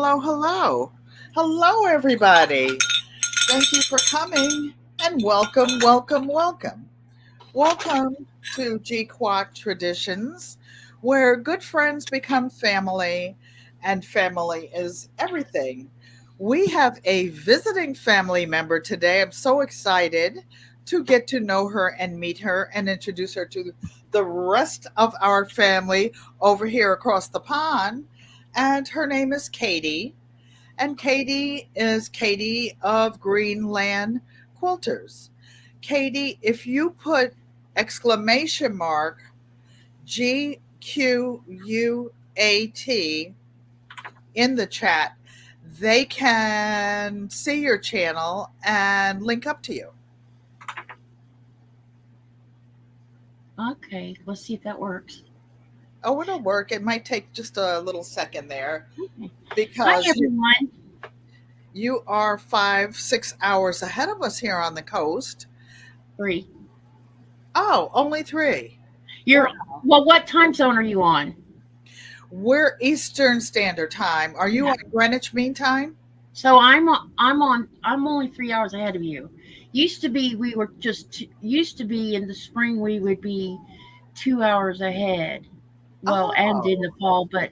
hello, hello. Hello, everybody. Thank you for coming and welcome, welcome, welcome. Welcome to GQUAT Traditions, where good friends become family and family is everything. We have a visiting family member today. I'm so excited to get to know her and meet her and introduce her to the rest of our family over here across the pond. And her name is Katy. And Katy is Katy of Greenland Quilters. Katy, if you put exclamation mark GQUAT in the chat, they can see your channel and link up to you. Okay, let's see if that works. Oh, it'll work. It might take just a little second there Okay. Hi, because everyone. you are 5, 6 hours ahead of us here on the coast. 3. Oh, only 3. You're well. What time zone are you on? We're Eastern Standard Time. Are you Yeah. on Greenwich Mean Time? So I'm only 3 hours ahead of you. Used to be we were just used to be in the spring we would be 2 hours ahead. Well, and in the Oh, fall, but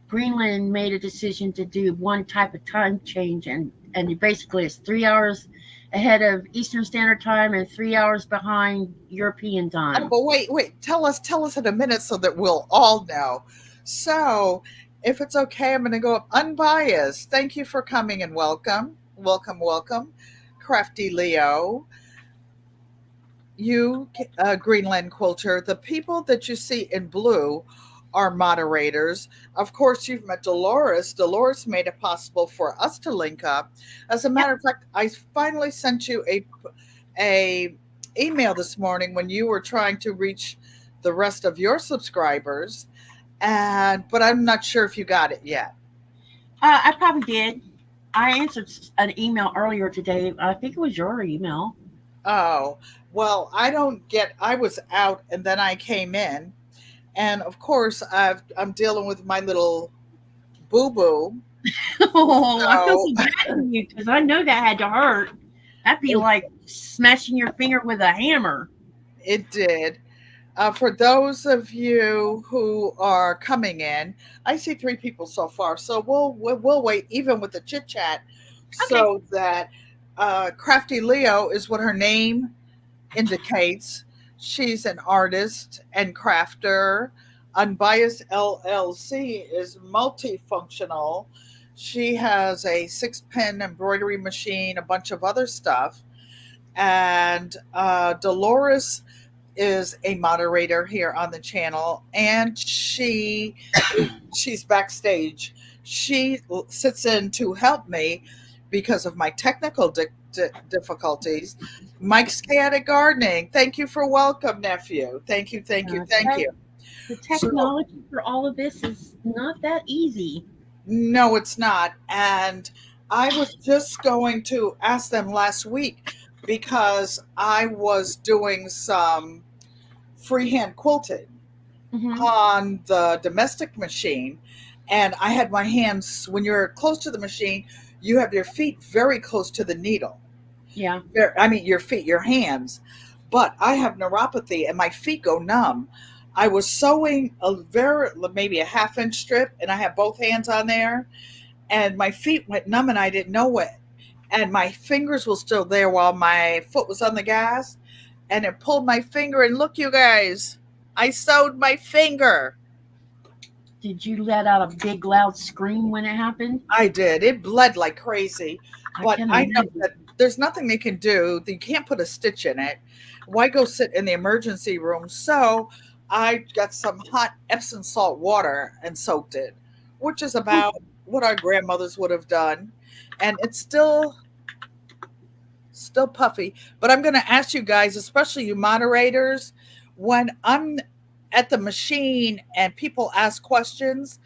Greenland made a decision to do one type of time change, and basically it's 3 hours ahead of Eastern Standard Time and 3 hours behind European oh, time. but wait. Tell us in a minute so that we'll all know. So, if it's okay, I'm going to go up unbiased. Thank you for coming and welcome, welcome, welcome, Crafty Leo. You, Greenland Quilter, the people that you see in blue are moderators. Of course, you've met Dolores. Dolores made it possible for us to link up. As a Yep. matter of fact, I finally sent you a email this morning when you were trying to reach the rest of your subscribers, and but I'm not sure if you got it yet. I probably did. I answered an email earlier today. I think it was your email. Oh, well, I don't get. I was out and then I came in, and of course I'm dealing with my little boo boo. Oh, I feel So so bad for you because I know that had to hurt. That'd be it, like smashing your finger with a hammer. it did. For those of you who are coming in, I see 3 people so far. So we'll wait even with the chit chat, Okay. so that Crafty Leo is what her name indicates. She's an artist and crafter. Unbiased LLC is multifunctional. She has a 6 pin embroidery machine, a bunch of other stuff. And Dolores is a moderator here on the channel, and she's backstage. She sits in to help me because of my technical difficulties. Mike's Chaotic Gardening, thank you for welcome, nephew. Thank you, thank you, thank Okay. you. The So technology for all of this is not that easy. no, it's not. And I was just going to ask them last week because I was doing some freehand quilting Hmm. on the domestic machine, and I had my hands, when you're close to the machine, you have your feet very close to the needle. Yeah. I mean, your feet, your hands. But I have neuropathy and my feet go numb. I was sewing maybe a half-inch strip, and I had both hands on there, and my feet went numb and I didn't know it. And my fingers were still there while my foot was on the gas, and it pulled my finger. And look, you guys, I sewed my finger. Did you let out a big loud scream when it happened? I did. It bled like crazy. I But can I know imagine. that there's nothing they can do. You can't put a stitch in it. Why go sit in the emergency room? So I got some hot Epsom salt water and soaked it, which is about what our grandmothers would have done. And it's still puffy. But I'm going to ask you guys, especially you moderators, when I'm at the machine and people ask questions,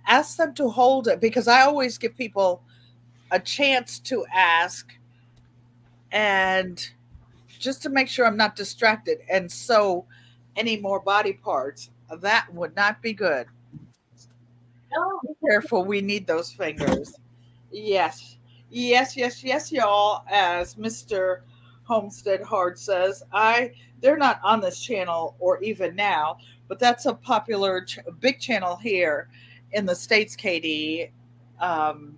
ask them to hold it, because I always give people a chance to ask, and just to make sure I'm not distracted and sew any more body parts. That would not be good. Oh, Be careful, we need those fingers. Yes, yes, y'all. As Mr. Homestead Hard says, they're not on this channel or even now, but that's a popular big channel here in the states. Katie, um,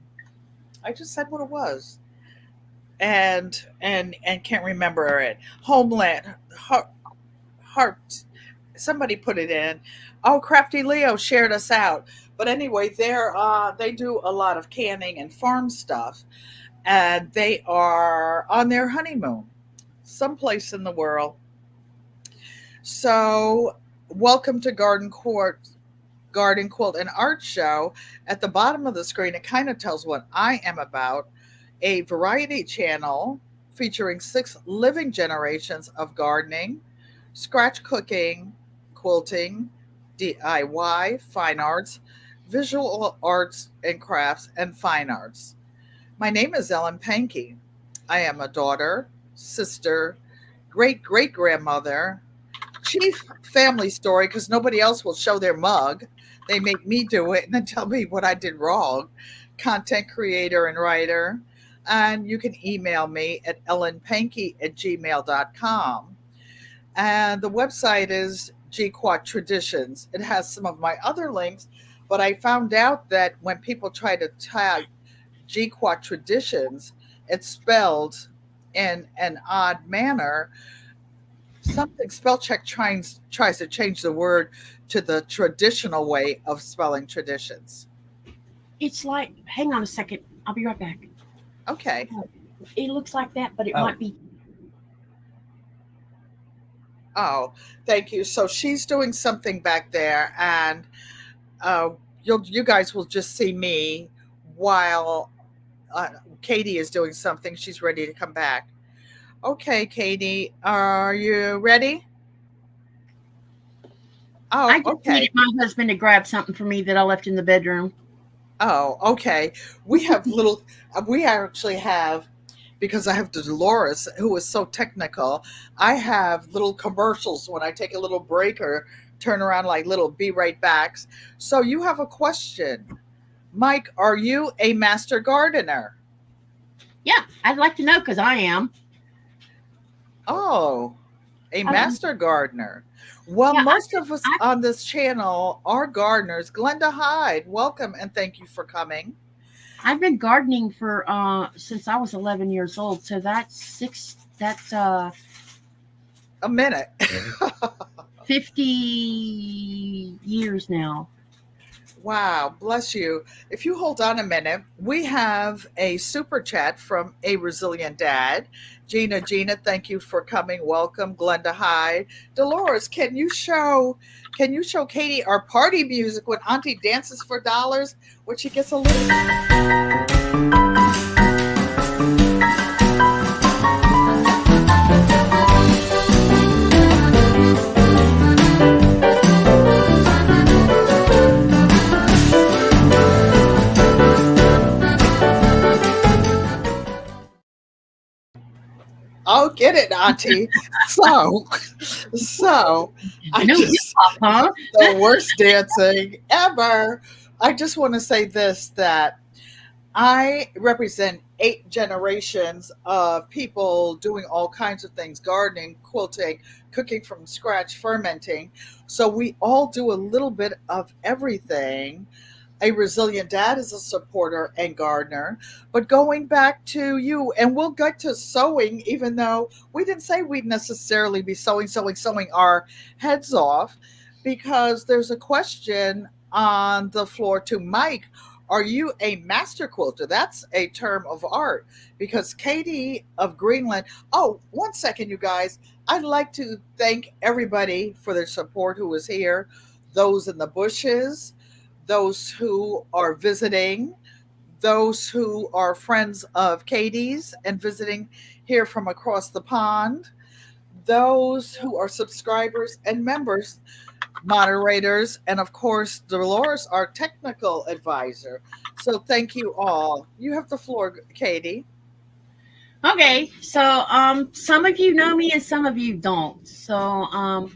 I just said what it was, and can't remember it. Homeland Heart. Somebody put it in. Oh, Crafty Leo shared us out. But anyway, they do a lot of canning and farm stuff, and they are on their honeymoon someplace in the world. So, welcome to Garden Quilt and Art Show. At the bottom of the screen, it kind of tells what I am about, a variety channel featuring 6 living generations of gardening, scratch cooking, quilting, DIY, fine arts, visual arts and crafts, and fine arts. My name is Ellen Pankey. I am a daughter, sister, great great grandmother, chief family story because nobody else will show their mug. They make me do it and then tell me what I did wrong. Content creator and writer. And you can email me at ellenpanky@gmail.com. And the website is GQUATTRADITIONS. It has some of my other links, but I found out that when people try to tag GQUAT Traditions, it's spelled in an odd manner. Something spell check tries to change the word to the traditional way of spelling traditions. It's like, hang on a second. I'll be right back. Okay. It looks like that, but it might be. Oh, thank you. So she's doing something back there, and uh, you guys will just see me while uh, Katie is doing something. She's ready to come back. Okay, Katie, are you ready? I Oh, just okay. needed my husband to grab something for me that I left in the bedroom. Oh, okay. We actually have, because I have Dolores, who is so technical, I have little commercials when I take a little break or turn around like little be right backs. So you have a question. Mike, are you a master gardener? Yeah, I'd like to know because I am. Oh, a Um, master gardener. Well, yeah, most of us on this channel are gardeners. Glenda Hyde, welcome and thank you for coming. I've been gardening for since I was 11 years old. So that's six. That's A minute. 50 years now. Wow, bless you. If you hold on a minute, we have a super chat from a resilient dad. Gina, thank you for coming. Welcome, Glenda Hyde. Dolores, can you show Katie our party music when Auntie dances for dollars, when she gets a little. I'll get it, Auntie. So, so I No hip just hop, the worst dancing ever. I just want to say this, that I represent 8 generations of people doing all kinds of things: gardening, quilting, cooking from scratch, fermenting. So we all do a little bit of everything. A resilient dad is a supporter and gardener. But going back to you, and we'll get to sewing, even though we didn't say we'd necessarily be sewing our heads off, because there's a question on the floor to Mike. Are you a master quilter? That's a term of art, because Katy of Greenland. Oh, 1 second, you guys. I'd like to thank everybody for their support who was here, those in the bushes, those who are visiting, those who are friends of Katie's and visiting here from across the pond, those who are subscribers and members, moderators, and of course, Dolores, our technical advisor. So thank you all. You have the floor, Katie. Okay, so some of you know me and some of you don't. So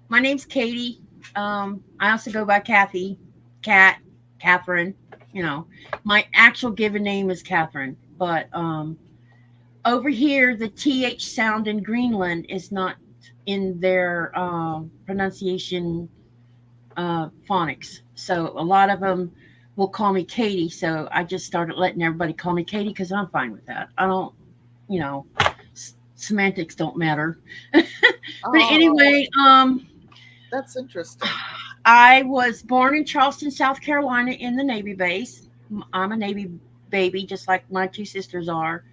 my name's Katy. I also go by Kathy, Cat, Catherine. You know, my actual given name is Catherine, but over here the th sound in Greenland is not in their pronunciation phonics. So a lot of them will call me Katy. So I just started letting everybody call me Katy because I'm fine with that. I don't, you know, semantics don't matter. But Oh, anyway, that's interesting. I was born in Charleston, South Carolina, in the Navy base. I'm a Navy baby, just like my two sisters are.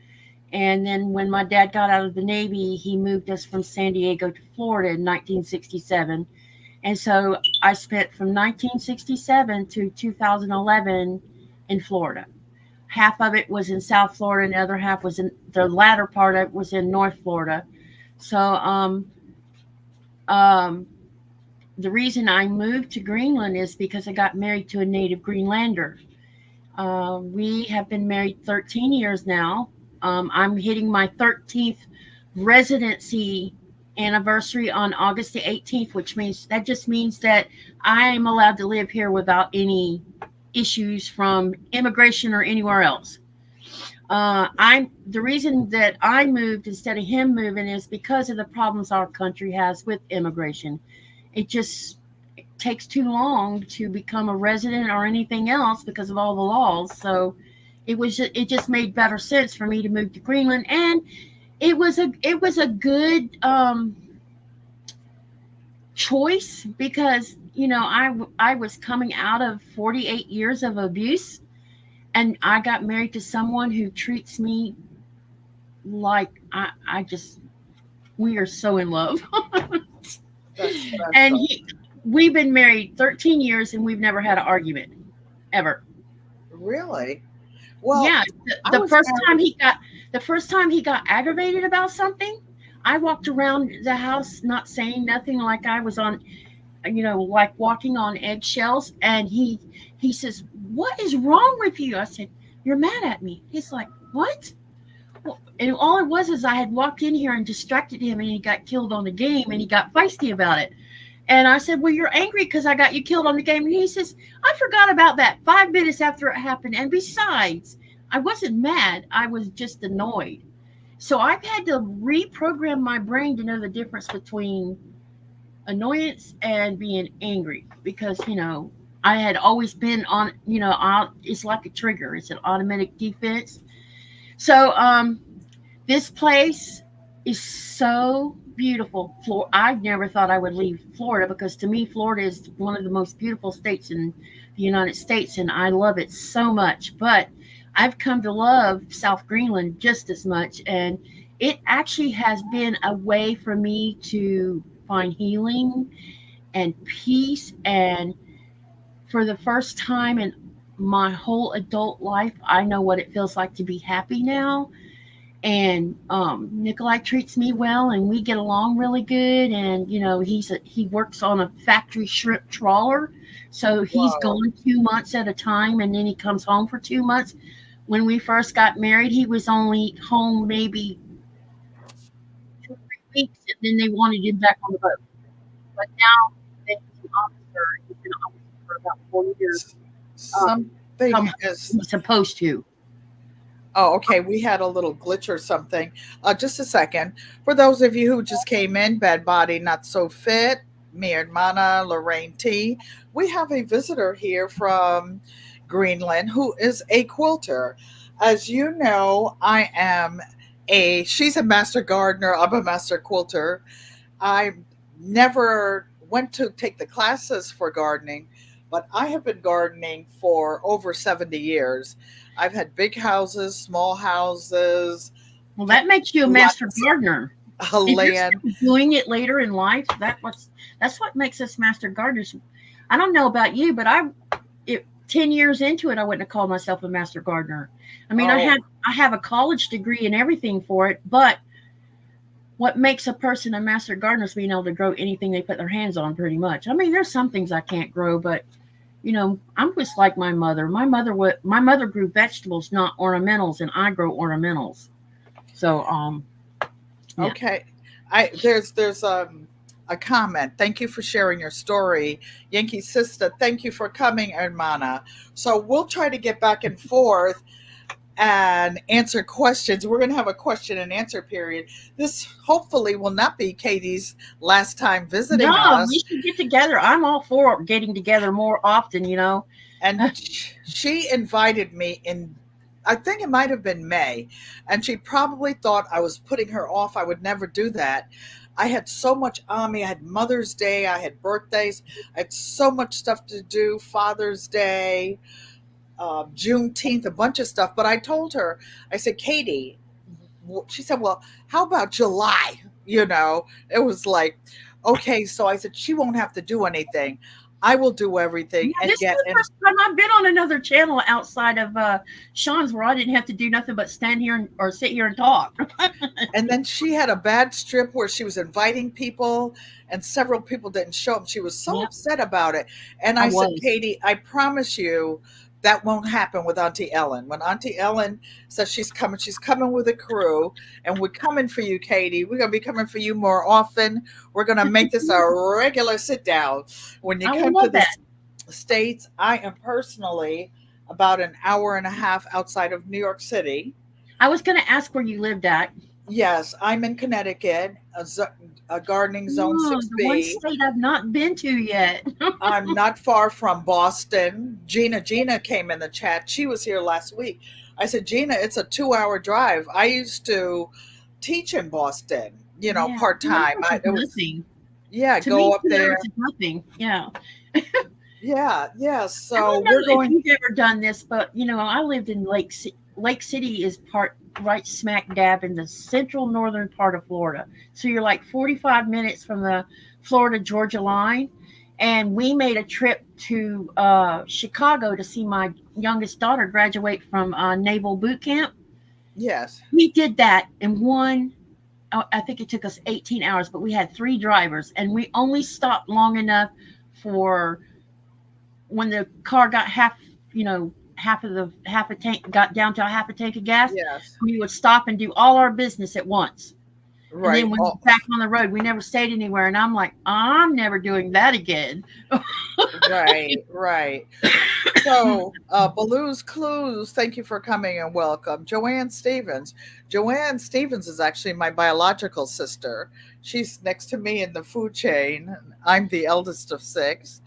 And then when my dad got out of the Navy, he moved us from San Diego to Florida in 1967. And so I spent from 1967 to 2011 in Florida. Half of it was in South Florida, and the other half was in the latter part of it was in North Florida. So um, the reason I moved to Greenland is because I got married to a native Greenlander. We have been married 13 years now. I'm hitting my 13th residency anniversary on August the 18th, which means that just means that I am allowed to live here without any issues from immigration or anywhere else. I'm the reason that I moved instead of him moving is because of the problems our country has with immigration. It just takes too long to become a resident or anything else because of all the laws. So it just made better sense for me to move to Greenland, and it was a good choice because I was coming out of 48 years of abuse, and I got married to someone who treats me like I just we are so in love. That's And special. we've been married 13 years and we've never had an argument ever. Really? Well, Yeah, I the was first time married. he got aggravated about something, I walked around the house not saying nothing, like I was on, like walking on eggshells. And he says, "What is wrong with you?" I said, "You're mad at me." He's like, "What?" Well, and all it was is I had walked in here and distracted him, and he got killed on the game, and he got feisty about it. And I said, "Well, you're angry because I got you killed on the game." And he says, "I forgot about that 5 minutes after it happened. And besides, I wasn't mad. I was just annoyed." So I've had to reprogram my brain to know the difference between annoyance and being angry because, I had always been on, it's like a trigger, it's an automatic defense. So, this place is so beautiful. I never thought I would leave Florida because to me, Florida is one of the most beautiful states in the United States, and I love it so much. But I've come to love South Greenland just as much, and it actually has been a way for me to find healing and peace. And for the first time in my whole adult life, I know what it feels like to be happy now. And Nikolai treats me well, and we get along really good. And he works on a factory shrimp trawler, so he's Whoa. gone 2 months at a time, and then he comes home for 2 months. When we first got married, he was only home maybe 2 or 3 weeks, and then they wanted him back on the boat. But now that he's an officer, he's been an officer for about 4 years. Something Come home is. when he's supposed to. Oh, okay. We had a little glitch or something. Just a second. For those of you who just came in, Bad Body Not So Fit, mi hermana Lorraine T. We have a visitor here from Greenland who is a quilter. As you know, she's a master gardener, I'm a master quilter. I never went to take the classes for gardening, but I have been gardening for over 70 years. I've had big houses, small houses, Well, that makes you a master lots gardener. of If you're land. still doing it later in life, that's what makes us master gardeners. I don't know about you, but 10 years into it, I wouldn't have called myself a master gardener. I mean, I Oh, have I have a college degree and everything for it, but what makes a person a master gardener is being able to grow anything they put their hands on, pretty much. I mean, there's some things I can't grow, but I'm just like my mother. My mother grew vegetables, not ornamentals, and I grow ornamentals. So, yeah. okay. I there's a comment. Thank you for sharing your story. Yankee sister, thank you for coming, hermana. So we'll try to get back and forth and answer questions. We're going to have a question and answer period. This hopefully will not be Katie's last time No, visiting we us. should get together. I'm all for getting together more often, you know. And she invited me in, I think it might have been May, and she probably thought I was putting her off. I would never do that. I had so much on me. I had Mother's Day, I had birthdays, I had so much stuff to do, Father's Day, Juneteenth, a bunch of stuff. But I told her, I said, Katie, she said, well, how about July? It was like, okay. So I said, she won't have to do anything. I will do everything Yeah, and this is get the in. first time I've been on another channel outside of Sean's where I didn't have to do nothing but stand here or sit here and talk. And then she had a bad strip where she was inviting people and several people didn't show up. She was so Yeah, upset about it. And I I said, was. Katie, I promise you that won't happen with Auntie Ellen. When Auntie Ellen says she's coming with a crew, and we're coming for you, Katie. We're going to be coming for you more often. We're going to make this a regular sit down. When you I would come to love the that. States, I am personally about an hour and a half outside of New York City. I was going to ask where you lived at. Yes, I'm in Connecticut, a gardening zone Oh, the one 6B. state I've not been to yet. I'm not far from Boston. Gina came in the chat. She was here last week. I said, Gina, it's a 2-hour drive. I used to teach in Boston, Yeah, part 2 time. hours is It was, nothing. yeah, To me, go up 2 hours there. is nothing. Yeah. Yeah, yeah. I So don't we're know if going, you've ever done this, but I lived in Lake City. Lake City is part right smack dab in the central northern part of Florida. So you're like 45 minutes from the Florida Georgia line. And we made a trip to Chicago to see my youngest daughter graduate from Naval Boot Camp. yes. We did that in one. I think it took us 18 hours, but we had three drivers, and we only stopped long enough for when the car got half a tank got down to a half a tank of gas. Yes. We would stop and do all our business at once, and then Right. we were Oh, back on the road. We never stayed anywhere, and I'm like, I'm never doing that again. right, right. So, Baloo's Clues, thank you for coming and welcome. Joanne Stevens. Joanne Stevens is actually my biological sister. She's next to me in the food chain. I'm the eldest of six.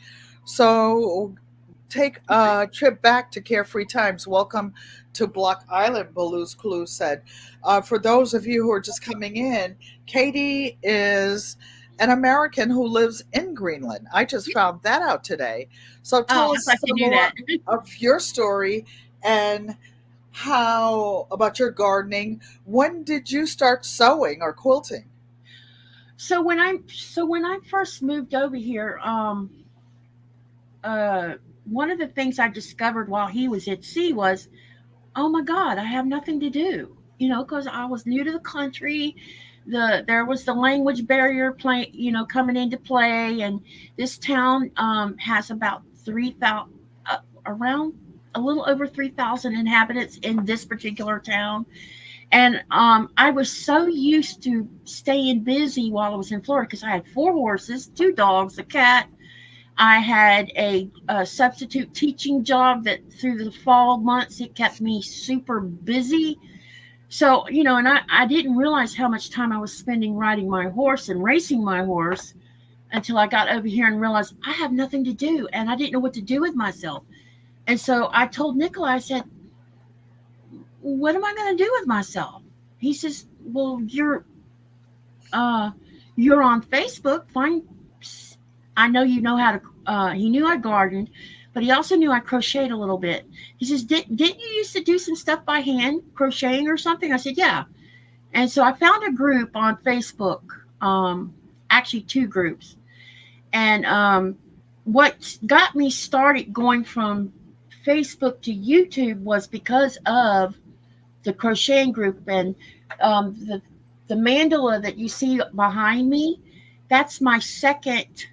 So, take a trip back to Carefree Times. Welcome to Block Island, Baloo's Clues said. For those of you who are just coming in, Katie is an American who lives in Greenland. I just found that out today. So Oh, tell I thought us you some knew more that. of your story and how about your gardening. When did you start sewing or quilting? So when I first moved over here, uh, one of the things I discovered while he was at sea was, oh my God, I have nothing to do. Because I was new to the country. There was the language barrier coming into play, and this town has about 3,000, around a little over 3,000 inhabitants in this particular town. And I was so used to staying busy while I was in Florida because I had four horses, two dogs, a cat. I had a substitute teaching job that through the fall months it kept me super busy. So, and I didn't realize how much time I was spending riding my horse and racing my horse until I got over here and realized I have nothing to do and I didn't know what to do with myself. And so I told Nikolai, I said, what am I going to do with myself? He says, well, uh, you're on Facebook. Find, I know you know how to, he knew I gardened, but he also knew I crocheted a little bit. He says, didn't you used to do some stuff by hand, crocheting or something? I said, yeah. And so I found a group on Facebook, actually two groups. And what got me started going from Facebook to YouTube was because of the crocheting group and the mandala that you see behind me. That's my second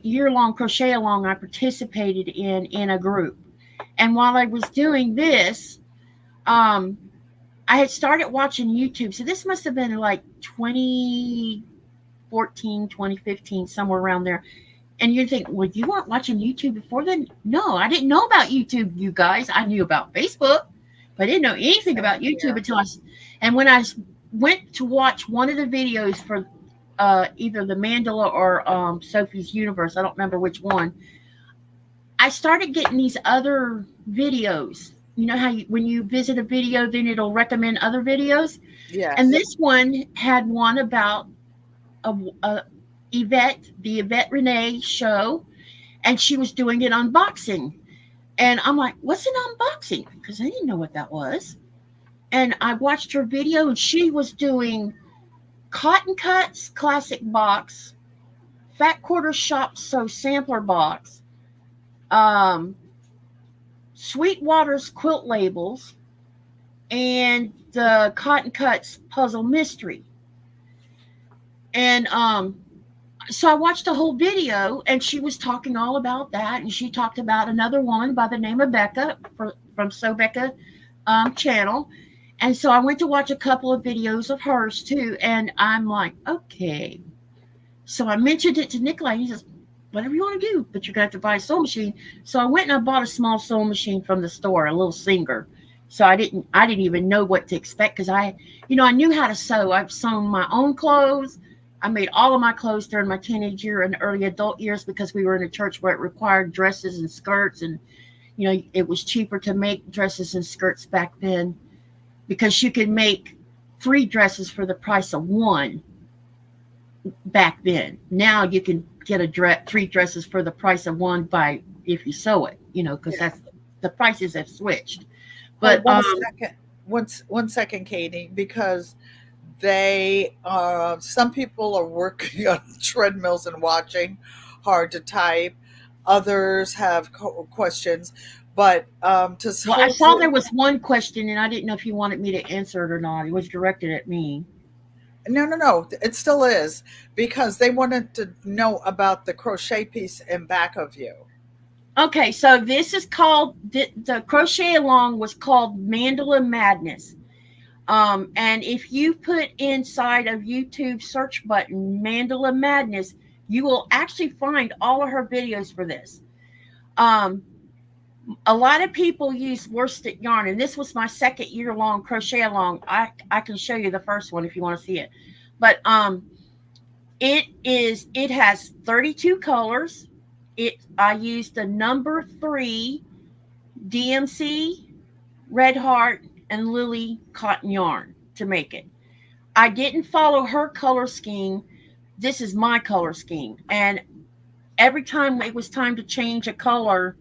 year-long crochet along I participated in a group. And while I was doing this, I had started watching YouTube. So this must have been like 2014 2014, 2015, somewhere around there. And you think, well, you weren't watching YouTube before then? No, I didn't know about YouTube, you guys. I knew about Facebook, but I didn't know anything Same about YouTube here. until and when I went to watch one of the videos for either the Mandala or Sophie's Universe, I don't remember which one, I started getting these other videos. You know how when you visit a video, then it'll recommend other videos? And Yes. this one had one about a Yvette, the Yvette Renee show, and she was doing an unboxing. And I'm like, what's an unboxing? Because I didn't know what that was. And I watched her video, and she was doing Cotton Cuts Classic Box, Fat Quarter Shop Sew Sampler Box, um, Sweetwater's Quilt Labels, and the Cotton Cuts Puzzle Mystery. And so I watched the whole video, and she was talking all about that, and she talked about another woman by the name of Becca from So Becca channel. And so I went to watch a couple of videos of hers too, and I'm like, okay. So I mentioned it to Nikolai. He says, whatever you want to do, but you're gonna have to buy a sewing machine. So I went and I bought a small sewing machine from the store, a little Singer. So I didn't even know what to expect because I knew how to sew. I've sewn my own clothes. I made all of my clothes during my teenage year and early adult years because we were in a church where it required dresses and skirts, and it was cheaper to make dresses and skirts back then because you could make 3 dresses for the price of one back then. Now you can get 3 dresses for the price of one by if you sew it, because Yeah. that's the prices have switched. Hold But one second. One second, Katie, because some people are working on treadmills and watching, hard to type. Others have questions, but to well, I saw hopefully, there was one question, and I didn't know if you wanted me to answer it or not. It was directed at me. no, no, no, it still is because they wanted to know about the crochet piece in back of you. Okay, so this is called the crochet along was called Mandala Madness. And if you put inside of YouTube search button Mandala Madness, you will actually find all of her videos for this. Um, a lot of people use worsted yarn, and this was my second year long crochet along. I can show you the first one if you want to see it, but it has 32 colors. I used the number 3 DMC, Red Heart, and Lily cotton yarn to make it. I didn't follow her color scheme. This is my color scheme. And every time it was time to change a color,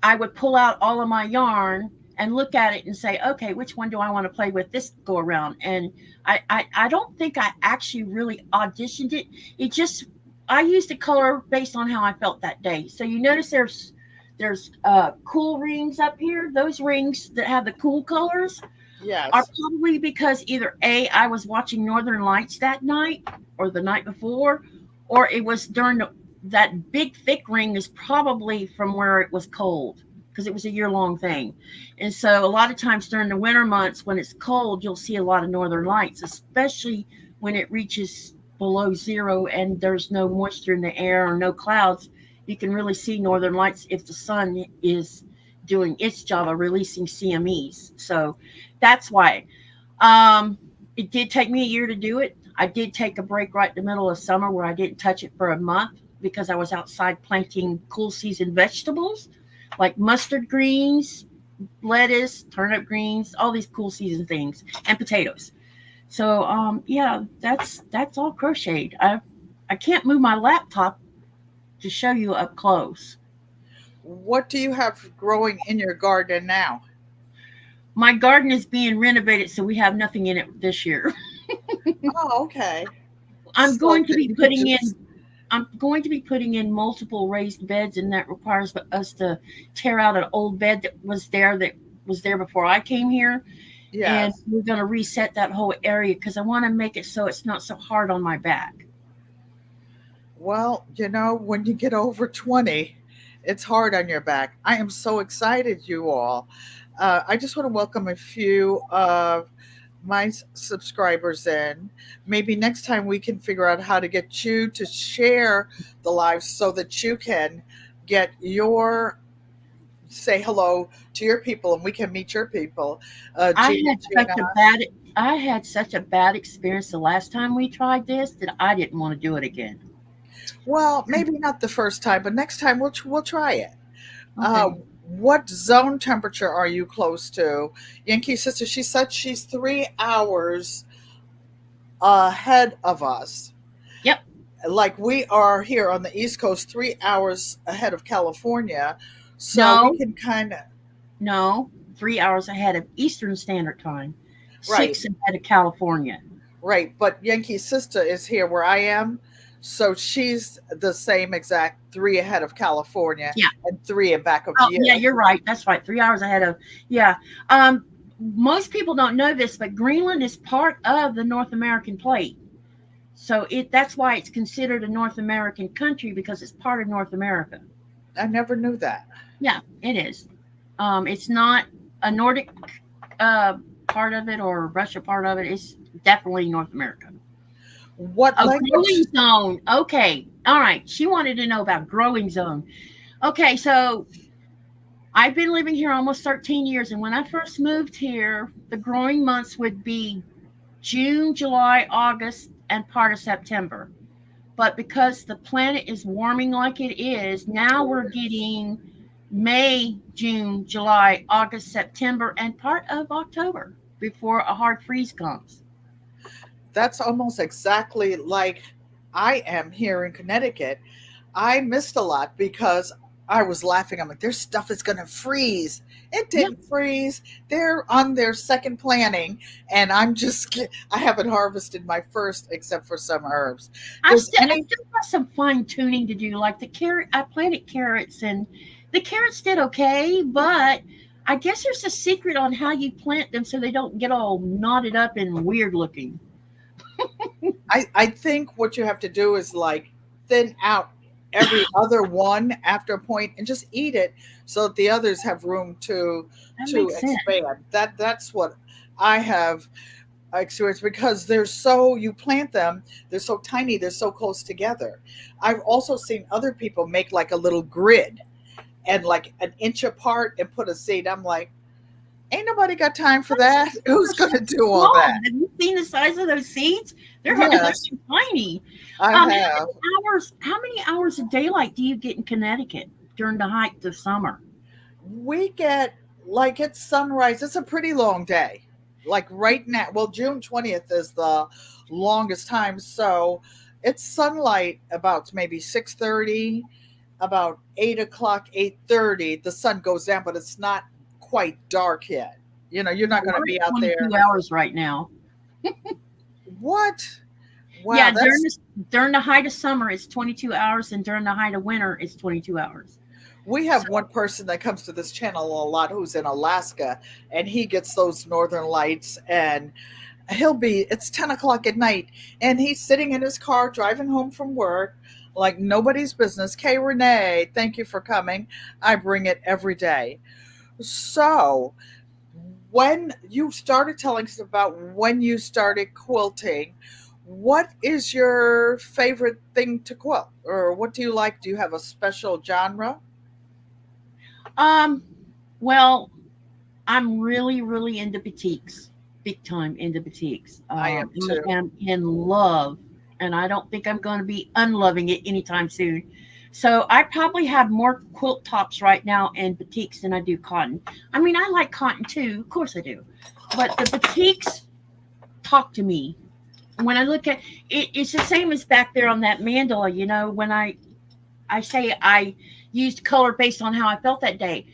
I would pull out all of my yarn and look at it and say, okay, which one do I want to play with this go around? And I don't think I actually really auditioned it. It just, I used the color based on how I felt that day. So you notice there's cool rings up here. Those rings that have the cool colors are Yes. probably because either A, I was watching Northern Lights that night or the night before, or it was during that big thick ring is probably from where it was cold because it was a year-long thing. And so a lot of times during the winter months when it's cold, you'll see a lot of Northern Lights, especially when it reaches below zero and there's no moisture in the air or no clouds. You can really see Northern Lights if the sun is doing its job of releasing CMEs. So that's why. It did take me a year to do it. I did take a break right in the middle of summer where I didn't touch it for a month because I was outside planting cool season vegetables like mustard greens, lettuce, turnip greens, all these cool season things, and potatoes. So yeah, that's all crocheted. I can't move my laptop to show you up close. What do you have growing in your garden now? My garden is being renovated, so we have nothing in it this year. Oh, okay. I'm So going to be you could putting just in I'm going to be putting in multiple raised beds, and that requires us to tear out an old bed that was there before I came here, and yes. we're going to reset that whole area because I want to make it so it's not so hard on my back. Well, when you get over 20, it's hard on your back. I am so excited, you all. I just want to welcome a few of my subscribers in. Maybe next time we can figure out how to get you to share the live so that you can get your say hello to your people and we can meet your people. I Gina, had such a bad I had such a bad experience the last time we tried this that I didn't want to do it again. well, maybe not the first time, but next time we'll try it. Uh, Okay. what zone temperature are you close to? Yankee sister, she said she's 3 hours ahead of us. Yep. Like we are here on the East Coast, 3 hours ahead of California. So we No, can kind of, no. 3 hours ahead of Eastern Standard Time. right, 6 ahead of California. right. But Yankee sister is here where I am. So she's the same exact three ahead of California Yeah. and three in back of Oh, you. yeah, you're right. That's right. 3 hours ahead of, yeah. Most people don't know this, but Greenland is part of the North American plate. So that's why it's considered a North American country because it's part of North America. I never knew that. Yeah, it is. It's not a Nordic part of it or Russia part of it. It's definitely North America. What A growing language? zone. Okay. All right. She wanted to know about growing zone. Okay, so I've been living here almost 13 years, and when I first moved here, the growing months would be June, July, August, and part of September. But because the planet is warming like it is, now we're getting May, June, July, August, September, and part of October before a hard freeze comes. That's almost exactly like I am here in Connecticut. I missed a lot because I was laughing. I'm like, their stuff is going to freeze. It Yep. didn't freeze. They're on their second planting, and I haven't harvested my first except for some herbs. Does I any, still have some fine tuning to do. Like the carrot, I planted carrots, and the carrots did okay, but I guess there's a secret on how you plant them so they don't get all knotted up and weird looking. I think what you have to do is like thin out every other one after a point and just eat it so that the others have room That to makes sense. expand. That's what I have experienced because they're so you plant them, they're so tiny, they're so close together. I've also seen other people make like a little grid and like an inch apart and put a seed. I'm like, ain't nobody got time for that. Who's They're so gonna do all small. that? Have you seen the size of those seeds? They're Yes, so tiny. I How have. many hours? How many hours of daylight do you get in Connecticut during the height of summer? We get like it's sunrise. It's a pretty long day. Like right now, well, June 20th is the longest time. So it's sunlight about maybe 6:30, about 8 o'clock, 8:30. The sun goes down, but it's not quite dark yet. You know, you're not going to We're be at out there. 22 hours right now. What? Wow, Yeah, that's during the height of summer it's 22 hours, and during the height of winter it's 22 hours. we So have one person that comes to this channel a lot who's in Alaska, and he gets those northern lights, and it's 10 o'clock at night and he's sitting in his car driving home from work like nobody's business. Kay Renee, thank you for coming. I bring it every day. So when you started telling us about when you started quilting, what is your favorite thing to quilt, or what do you like? Do you have a special genre? um well, I'm really, really into boutiques, big time into boutiques. I am I too. am in love, and I don't think I'm going to be unloving it anytime soon. So I probably have more quilt tops right now in boutiques than I do cotton. I mean, I like cotton too, of course I do, but the boutiques talk to me. When I look at it, it's the same as back there on that mandala. When I say I used color based on how I felt that day,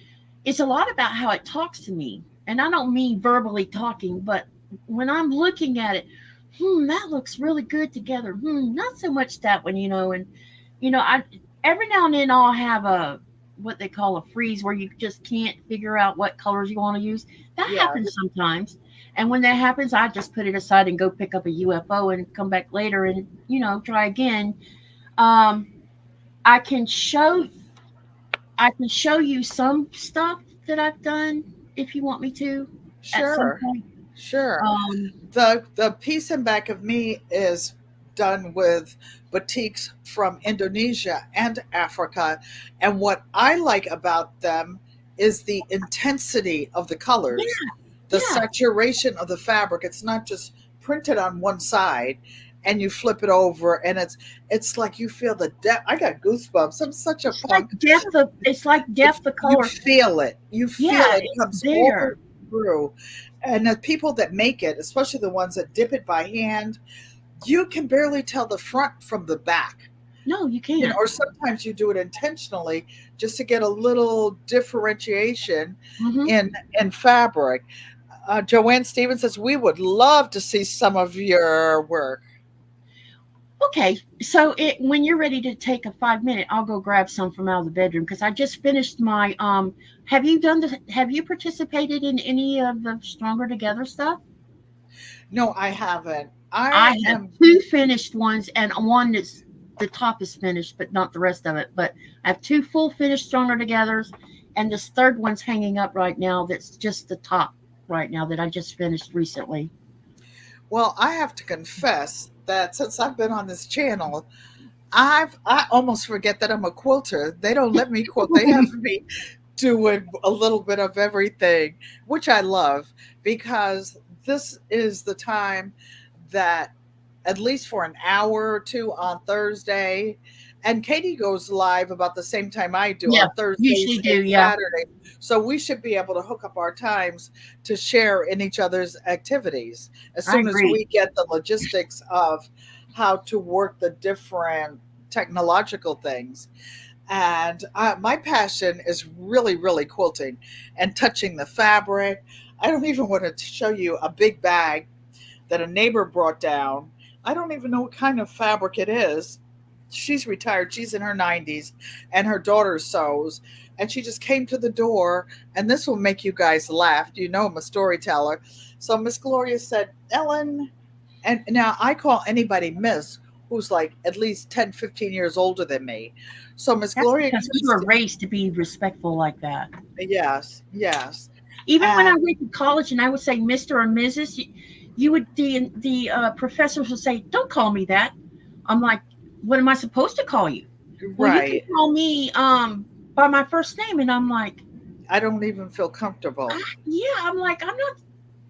it's a lot about how it talks to me. And I don't mean verbally talking, but when I'm looking at it, that looks really good together. Not so much that one, and I every now and then I'll have a what they call a freeze where you just can't figure out what colors you want to use. That happens Yes. sometimes. And when that happens, I just put it aside and go pick up a UFO and come back later and try again. Um, I can show I can show you some stuff that I've done if you want me to at some Sure. point. Sure. Um, The piece in back of me is done with batiks from Indonesia and Africa. And what I like about them is the intensity of the yeah, colors, the yeah, saturation of the fabric. It's not just printed on one side and you flip it over and it's like you feel the depth. I got goosebumps. I'm such a punk. it's like depth of You color. feel it. You Yeah, feel it it's comes over there. through. And the people that make it, especially the ones that dip it by hand, you can barely tell the front from the back. No, you You know, can't. or sometimes you do it intentionally just to get a little differentiation Hmm. in fabric. Joanne Stevens says we would love to see some of your work. Okay, so when you're ready to take a 5 minute, I'll go grab some from out of the bedroom because I just finished my. Have you participated in any of the Stronger Together stuff? No, I haven't. I I have am two finished ones and one that's the top is finished, but not the rest of it. But I have two full finished Stronger Togethers, and this third one's hanging up right now. That's just the top right now that I just finished recently. well, I have to confess that since I've been on this channel, I almost forget that I'm a quilter. They don't let me quilt. They have me doing a little bit of everything, which I love because this is the time that at least for an hour or two on Thursday. And Katie goes live about the same time I do Yeah, on Thursdays usually do. and Yeah, Saturdays. So we should be able to hook up our times to share in each other's activities as I soon as agree. we get the logistics of how to work the different technological things. And my passion is really, really quilting and touching the fabric. I don't even want to show you a big bag that a neighbor brought down. I don't even know what kind of fabric it is. She's retired. She's in her 90s, and her daughter sews. And she just came to the door, and this will make you guys laugh. You know, I'm a storyteller. So Miss Gloria said, Ellen, and now I call anybody Miss who's like at least 10, 15 years older than me. So Miss That's Gloria because we comes were to, raised to be respectful like that. yes, yes. Even when I And went to college and I would say Mr. or Mrs., you would the professors would say, "Don't call me that." I'm like, "What am I supposed to call you?" Well, you can right. call me by my first name, and I'm like, I don't even feel comfortable. "Yeah." I'm like, "I'm not.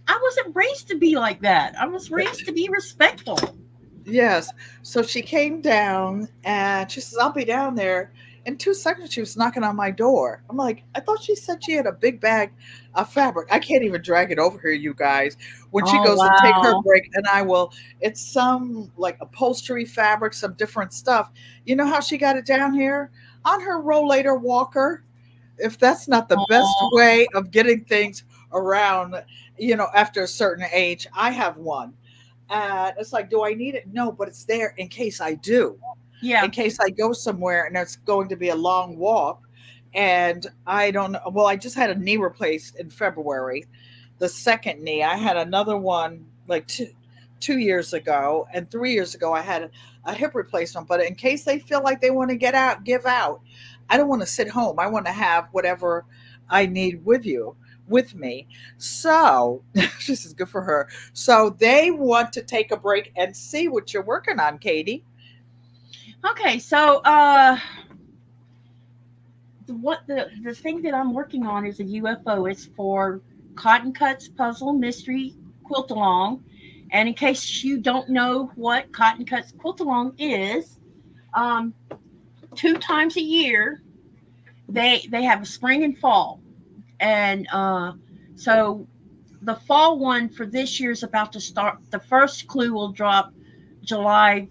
I wasn't raised to be like that. I was raised to be respectful." Yes. So she came down and she says, I'll be down there. In 2 seconds, she was knocking on my door. I'm like, I thought she said she had a big bag of fabric. I can't even drag it over here, you guys. When she Oh goes to take her wow! break, and I will, it's some like upholstery fabric, some different stuff. You know how she got it down here? On her rollator walker. If that's not the best Oh way of getting things around, after a certain age, I have one. And it's like, do I need it? No, but it's there in case I do, yeah. in case I go somewhere and it's going to be a long walk. And I don't know. Well, I just had a knee replaced in February, the second knee. I had another one like 2 years ago, and 3 years ago, I had a hip replacement. But in case they feel like they want to get out, give out, I don't want to sit home. I want to have whatever I need with me. So this is good for her. So they want to take a break and see what you're working on, Katie. Okay, so the thing that I'm working on is a UFO. It's for Cotton Cuts Puzzle Mystery Quilt Along. And in case you don't know what Cotton Cuts Quilt Along is, um, 2 times a year they have a spring and fall, and so the fall one for this year is about to start. The first clue will drop July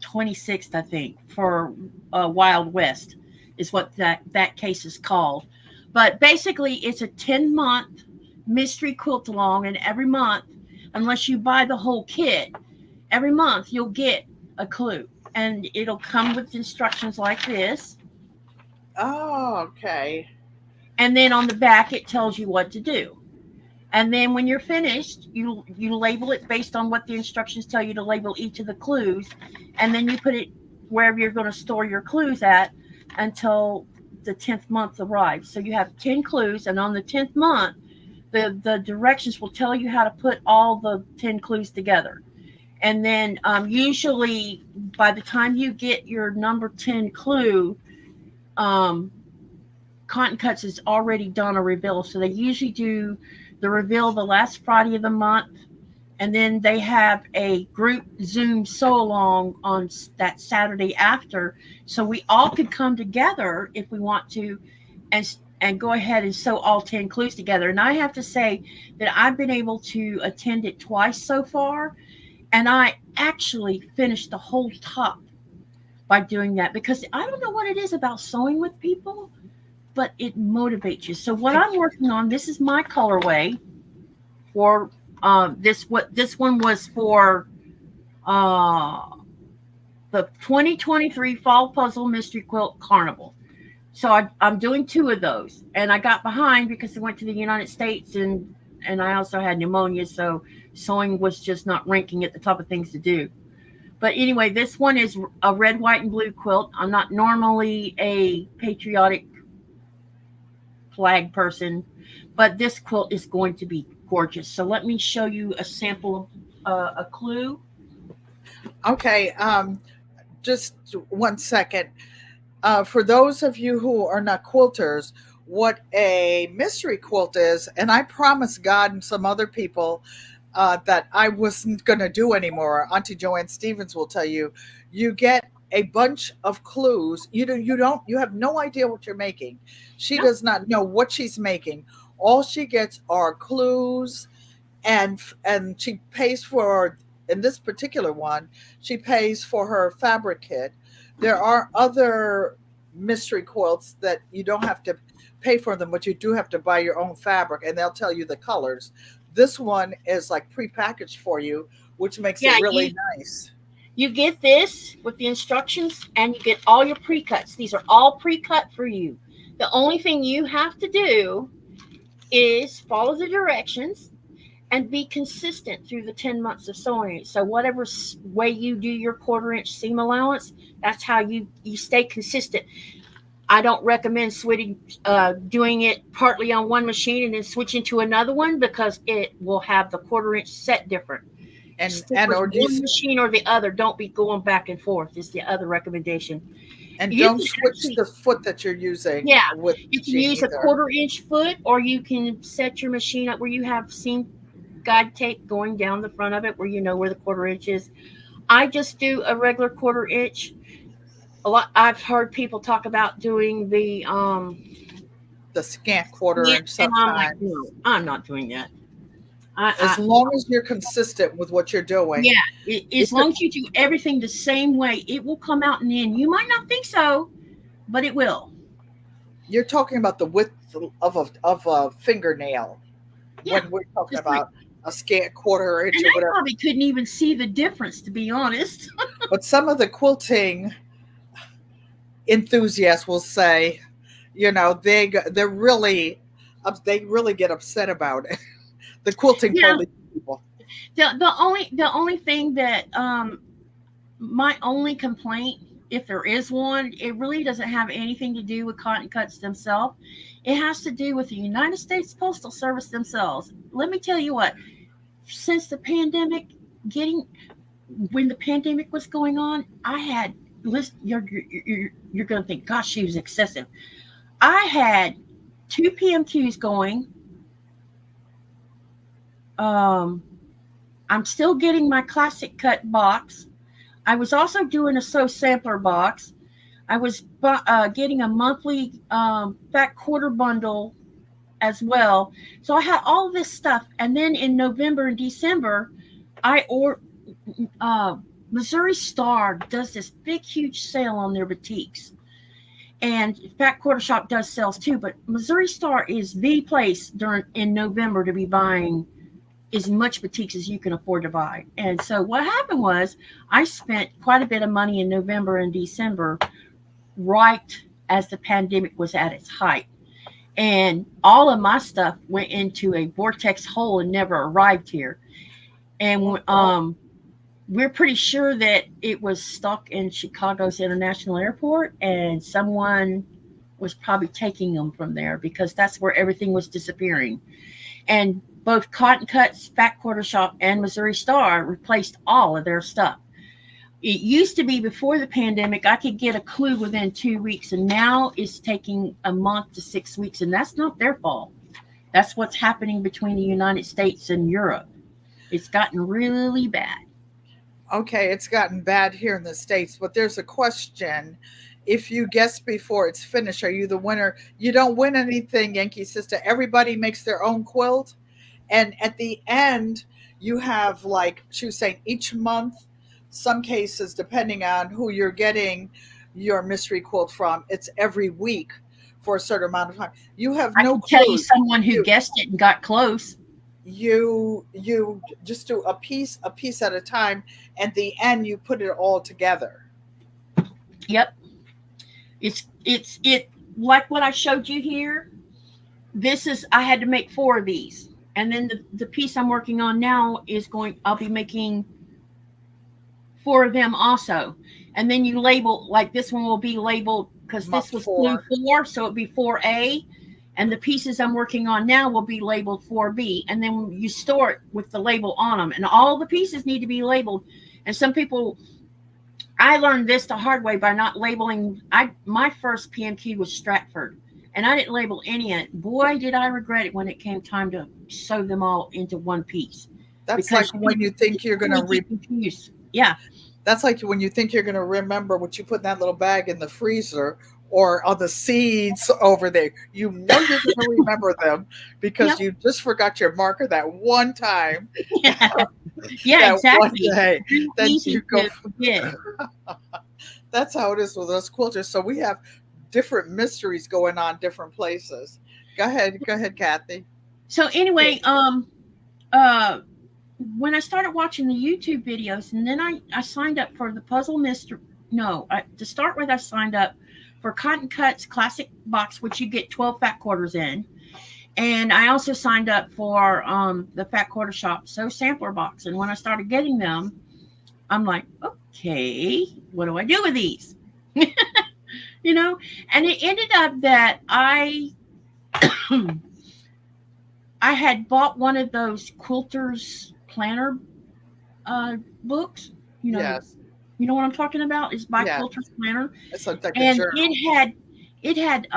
26th, I think, for Wild West is what that case is called. But basically, it's a 10-month mystery quilt along, and every month, unless you buy the whole kit, every month you'll get a clue, and it'll come with instructions like this. Oh, okay. And then on the back, it tells you what to do. And then when you're finished, you label it based on what the instructions tell you to label each of the clues, and then you put it wherever you're going to store your clues at until the 10th month arrives. So you have 10 clues, and on the 10th month, The directions will tell you how to put all the 10 clues together. And then usually by the time you get your number 10 clue, um, Cotton Cuts has already done a reveal. So they usually do the reveal the last Friday of the month. And then they have a group Zoom sew along on that Saturday after. So we all could come together if we want to and go ahead and sew all 10 clues together. And I have to say that I've been able to attend it twice so far. And I actually finished the whole top by doing that because I don't know what it is about sewing with people, but it motivates you. So what I'm working on, this is my colorway for this one was for uh the 2023 Fall Puzzle Mystery Quilt Carnival. So I'm doing two of those, and I got behind because I went to the United States and I also had pneumonia, so sewing was just not ranking at the top of things to do. But anyway, this one is a red, white, and blue quilt. I'm not normally a patriotic flag person, but this quilt is going to be gorgeous. So let me show you a sample of a clue. Okay, just 1 second. For those of you who are not quilters, what a mystery quilt is, and I promised God and some other people that I wasn't going to do anymore. Auntie Joanne Stevens will tell you, you get a bunch of clues. You have no idea what you're making. She No, does not know what she's making. All she gets are clues, and she pays for, in this particular one, she pays for her fabric kit. There are other mystery quilts that you don't have to pay for them, but you do have to buy your own fabric, and they'll tell you the colors. This one is like prepackaged for you, which makes it yeah, really nice. you get this with the instructions, and you get all your pre-cuts. These are all pre-cut for you. The only thing you have to do is follow the directions and be consistent through the 10 months of sewing it. So whatever way you do your 1/4 inch seam allowance, that's how you stay consistent. I don't recommend doing it partly on one machine and then switching to another one because it will have the 1/4 inch set different. Stick And with or do you, one machine or the other. Don't be going back and forth is the other recommendation. and You don't can switch actually, the foot that you're using yeah, with the you can machine use a either. 1/4 inch foot, or you can set your machine up where you have seam guide tape going down the front of it where you know where the 1/4 inch is. I just do a regular 1/4 inch. A lot I've heard people talk about doing the The scant quarter yeah, inch and I'm like, sometimes. no, I'm not doing that. As I long as you're consistent with what you're Yeah, doing. as long as you do everything the same way, it will come out in the end. You might not think so, but it will. You're talking about the width of a fingernail Yeah, when we're talking just like, about a scant 1/4 inch and or I whatever. probably couldn't even see the difference, to be honest. But some of the quilting enthusiasts will say, they really get upset about it. The quilting Yeah, police people. the only thing that my only complaint, if there is one, it really doesn't have anything to do with Cotton Cuts themselves. It has to do with the United States Postal Service themselves. Let me tell you what, since the pandemic, getting when the pandemic was going on, I had list. You're going to think, gosh, she was excessive. I had two PMQs going. Um, I'm still getting my classic cut box. I was also doing a sew sampler box. I was getting a monthly fat quarter bundle as well. So I had all this stuff, and then in November and December, I or uh, Missouri Star does this big, huge sale on their boutiques. And Fat Quarter Shop does sales too, but Missouri Star is the place during in November to be buying as much boutiques as you can afford to buy. And so what happened was I spent quite a bit of money in November and December, right as the pandemic was at its height. And all of my stuff went into a vortex hole and never arrived here. And we're pretty sure that it was stuck in Chicago's International Airport, and someone was probably taking them from there because that's where everything was disappearing. And both Cotton Cuts, Fat Quarter Shop, and Missouri Star replaced all of their stuff. It used to be before the pandemic, I could get a clue within 2 weeks, and now it's taking a month to 6 weeks, and that's not their fault. That's what's happening between the United States and Europe. It's gotten really bad. Okay, it's gotten bad here in the States, but there's a question. If you guess before it's finished, are you the winner? You don't win anything, Yankee Sister. Everybody makes their own quilt. And at the end, you have, like she was saying, each month, some cases, depending on who you're getting your mystery quilt from, it's every week for a certain amount of time. You have I no can tell you clue. someone who You guessed it and got close. you just do a piece at a time, and the end you put it all together. Yep. It like what I showed you here. This is I had to make 4 of these. And then the piece I'm working on now is I'll be making 4 of them also. And then you label, like this one will be labeled because Month this was clue four. 4, so it'd be 4A. And the pieces I'm working on now will be labeled 4B. And then you store it with the label on them. And all the pieces need to be labeled. And some people, I learned this the hard way by not labeling. My first PMQ was Stratford, and I didn't label any of it. Boy, did I regret it when it came time to sew them all into one piece. That's like Because when you think you're gonna get confused. Yeah. that's like when you think you're gonna remember what you put in that little bag in the freezer or on the seeds over there. You know you're gonna remember them because Yep. you just forgot your marker that one time, Yeah, that one exactly. day. Really Then easy you go. to forget. That's how it is with us quilters. So we have different mysteries going on different places. Go ahead, Kathy. So anyway, uh when I started watching the YouTube videos, and then I signed up for the puzzle mystery. No, to start with, I signed up for Cotton Cuts Classic Box, which you get 12 fat quarters in. And I also signed up for the Fat Quarter Shop So Sampler Box. And when I started getting them, I'm like, okay, what do I do with these? you know? And it ended up that I had bought one of those quilters planner books. You know, Yes, you know what I'm talking about? It's by yeah. Quilters Planner, It's like a and journal. it had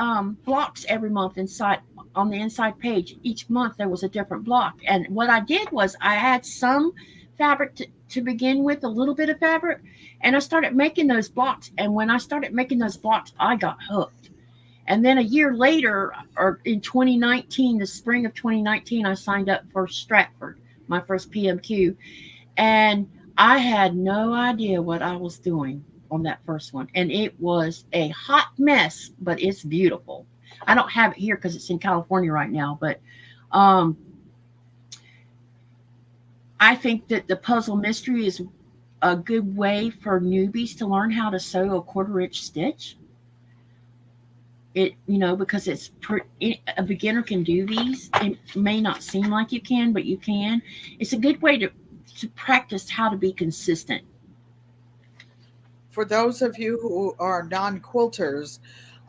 blocks every month inside on the inside page. Each month there was a different block, and what I did was I had some fabric to begin with, a little bit of fabric, and I started making those blocks. And when I started making those blocks, I got hooked. And then a year later, or in 2019, the spring of 2019, I signed up for Stratford, my first PMQ. And I had no idea what I was doing on that first one. And it was a hot mess, but it's beautiful. I don't have it here because it's in California right now. But um, I think that the puzzle mystery is a good way for newbies to learn how to sew a 1/4 inch stitch. Because a beginner can do these. It may not seem like you can, but you can. It's a good way to practice how to be consistent. For those of you who are non-quilters,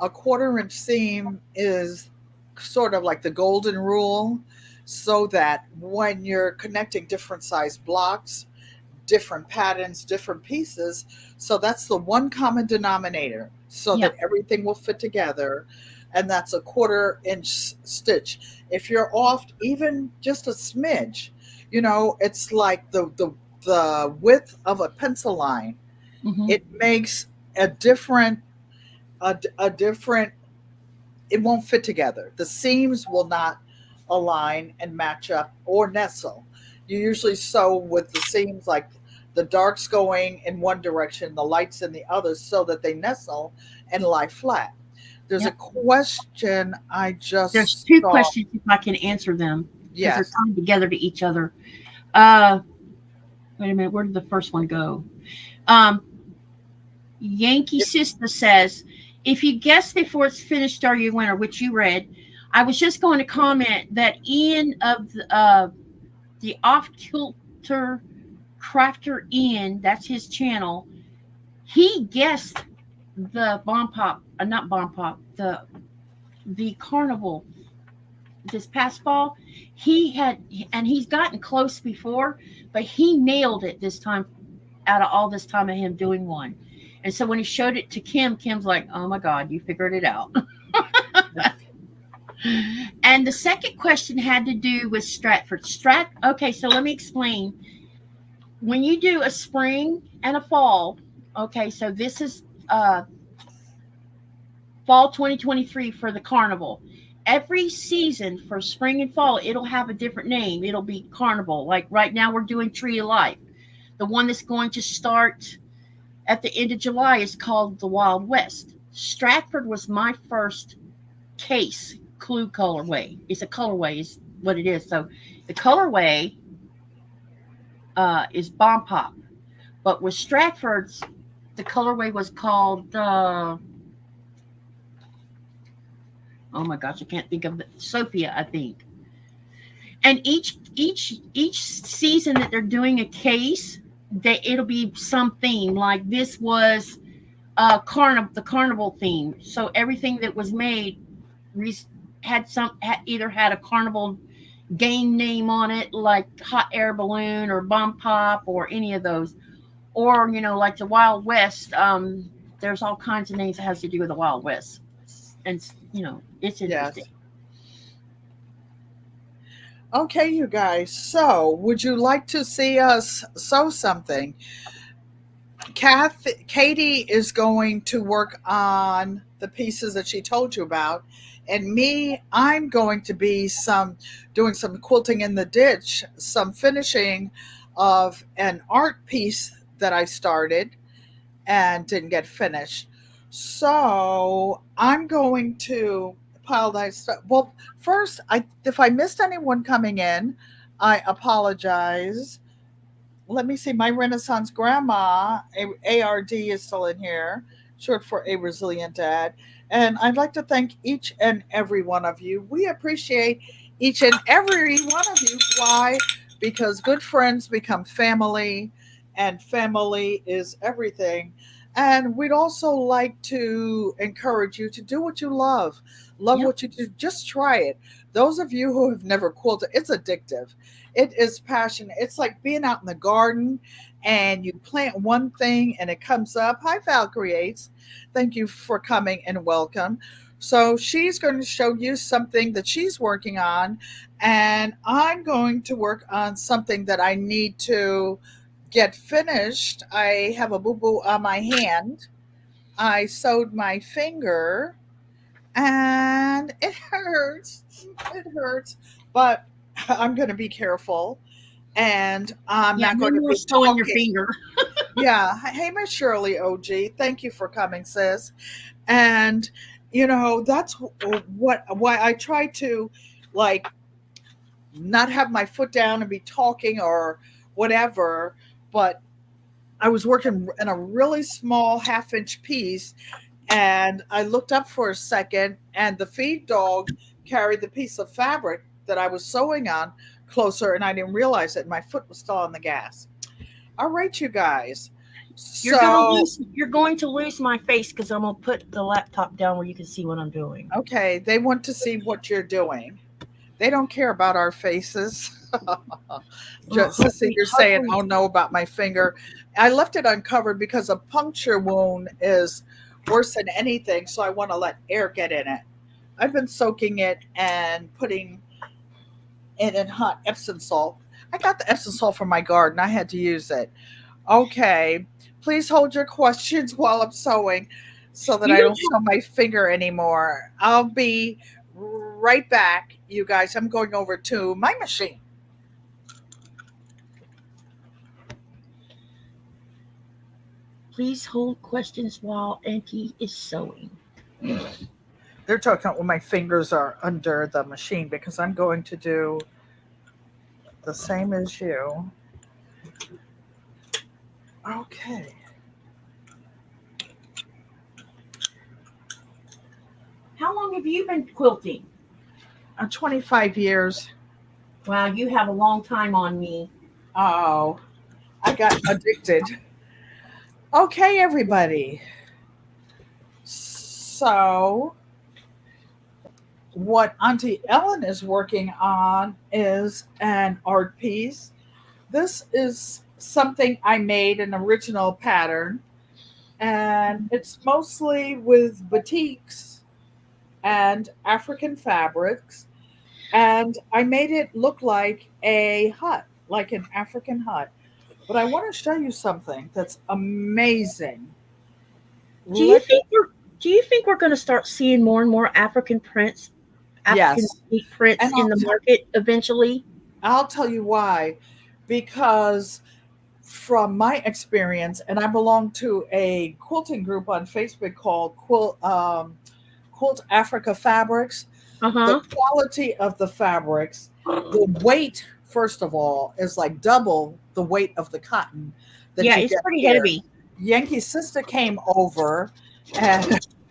a 1/4 inch seam is sort of like the golden rule, so that when you're connecting different size blocks, different patterns, different pieces, so that's the one common denominator, so that Yep. everything will fit together, and that's a 1/4 inch stitch. If you're off even just a smidge, it's like the width of a pencil line. Hmm. It makes a different a different it won't fit together. The seams will not align and match up or nestle. You usually sew with the seams, like the darks going in one direction, the lights in the other, so that they nestle and lie flat. There's a Yep. question I There's just two saw. questions if I can answer them because they're Yes. tied together to each other. Uh, Wait a minute. Where did the first one go? Um, Yankee If, Sister says, if you guess before it's finished, are you a winner? Which you read. I was just going to comment that Ian of the Off Kilter Crafter Ian, that's his channel. He guessed the bomb pop, not bomb pop, the carnival. this past fall, he had, and he's gotten close before, but he nailed it this time out of all this time of him doing one. And so when he showed it to Kim, Kim's like, "Oh my God, you figured it out." And the second question had to do with Stratford. Okay, so let me explain. When you do a spring and a fall, okay, so this is fall 2023 for the carnival. Every season for spring and fall, it'll have a different name. It'll be carnival. Like right now, we're doing Tree of Life. The one that's going to start at the end of July is called the Wild West. Stratford was my first case clue colorway. It's a colorway, is what it is. So the colorway is Bomb Pop. But with Stratford's, the colorway was called oh my gosh, I can't think of it. Sophia, I think. And each season that they're doing a case, it'll be some theme. Like this was the carnival theme. So everything that was made either had a carnival game name on it, like hot air balloon or bomb pop or any of those, or like the Wild West. There's all kinds of names that has to do with the Wild West, and it's interesting. Yes. Okay, you guys. So, would you like to see us sew something? Katie is going to work on the pieces that she told you about, and me, I'm going to be doing some quilting in the ditch, some finishing of an art piece that I started and didn't get finished. So I'm going to pile that stuff. Well, first, if I missed anyone coming in, I apologize. Let me see. My Renaissance grandma, ARD, is still in here, short for a resilient dad. And I'd like to thank each and every one of you. We appreciate each and every one of you. Why? Because good friends become family, and family is everything. And we'd also like to encourage you to do what you love. Love Yep. what you do. Just try it. Those of you who have never quilted, it's addictive. It is passionate. It's like being out in the garden and you plant one thing and it comes up. Hi, Val Creates. Thank you for coming and welcome. So she's going to show you something that she's working on, and I'm going to work on something that I need to get finished. I have a boo boo on my hand. I sewed my finger and it hurts. It hurts, but I'm going to be careful and I'm Yeah, not no going to more be showing your talking. finger. Yeah. Hey, Miss Shirley OG. Thank you for coming, sis. And, that's why I try to like not have my foot down and be talking or whatever. But I was working in a really small half-inch piece, and I looked up for a second, and the feed dog carried the piece of fabric that I was sewing on closer, and I didn't realize it. My foot was still on the gas. All right, you guys. So, You're going to lose my face because I'm gonna put the laptop down where you can see what I'm doing. okay, they want to see what you're doing. They don't care about our faces. Well, Just Sissy, you're saying, hopefully, "Oh no, about my finger." I left it uncovered because a puncture wound is worse than anything, so I want to let air get in it. I've been soaking it and putting it in hot Epsom salt. I got the Epsom salt from my garden. I had to use it. Okay. Please hold your questions while I'm sewing so that you I don't don't show my finger anymore. I'll be right back, you guys. I'm going over to my machine. Please hold questions while Auntie is sewing. They're talking about when my fingers are under the machine because I'm going to do the same as you. Okay. How long have you been quilting? 25 years. Wow, you have a long time on me. Oh, I got addicted. Okay, everybody. So what Auntie Ellen is working on is an art piece. This is something I made an original pattern, and it's mostly with batiks and African fabrics. And I made it look like a hut, like an African hut. But I want to show you something that's amazing. Do you Let think we're do you think we're going to start seeing more and more African Yes, meat prints and in the market eventually? I'll tell you why. Because from my experience, and I belong to a quilting group on Facebook called Quilt Africa Fabrics. Uh The huh. quality of the fabrics, the weight, first of all, is like double the weight of the cotton that Yeah, you it's get pretty here. heavy. Yankee's sister came over, and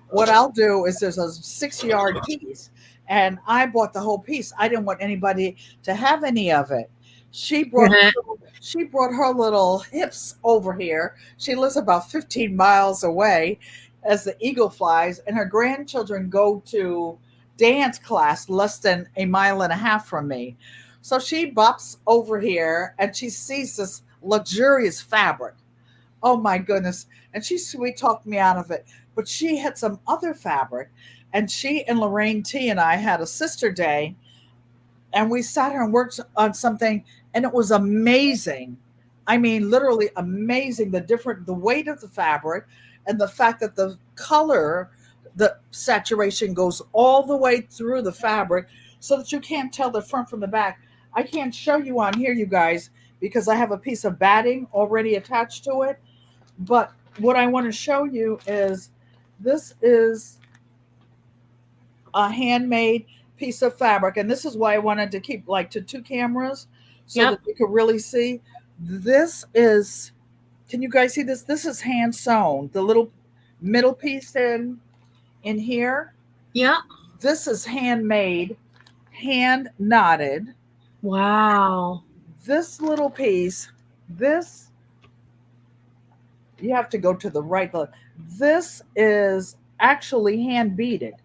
what I'll do is there's a 6 yard piece, and I bought the whole piece. I didn't want anybody to have any of it. She brought her Uh-huh. she brought her little hips over here. She lives about 15 miles away as the eagle flies, and her grandchildren go to dance class less than a mile and a half from me. So she bops over here and she sees this luxurious fabric. Oh my goodness. And she sweet talked me out of it. But she had some other fabric, and she and Lorraine T and I had a sister day, and we sat here and worked on something, and it was amazing. I mean, literally amazing, the weight of the fabric, and the fact that the color, the saturation goes all the way through the fabric, so that you can't tell the front from the back. I can't show you on here, you guys, because I have a piece of batting already attached to it. But what I want to show you is this is a handmade piece of fabric, and this is why I wanted to keep like to two cameras so Yep. that you could really see. This is, can you guys see this? This is hand sewn. The little middle piece in here, Yep. this is handmade, hand knotted. Wow. This little piece, this, you have to go to the right. This is actually hand beaded.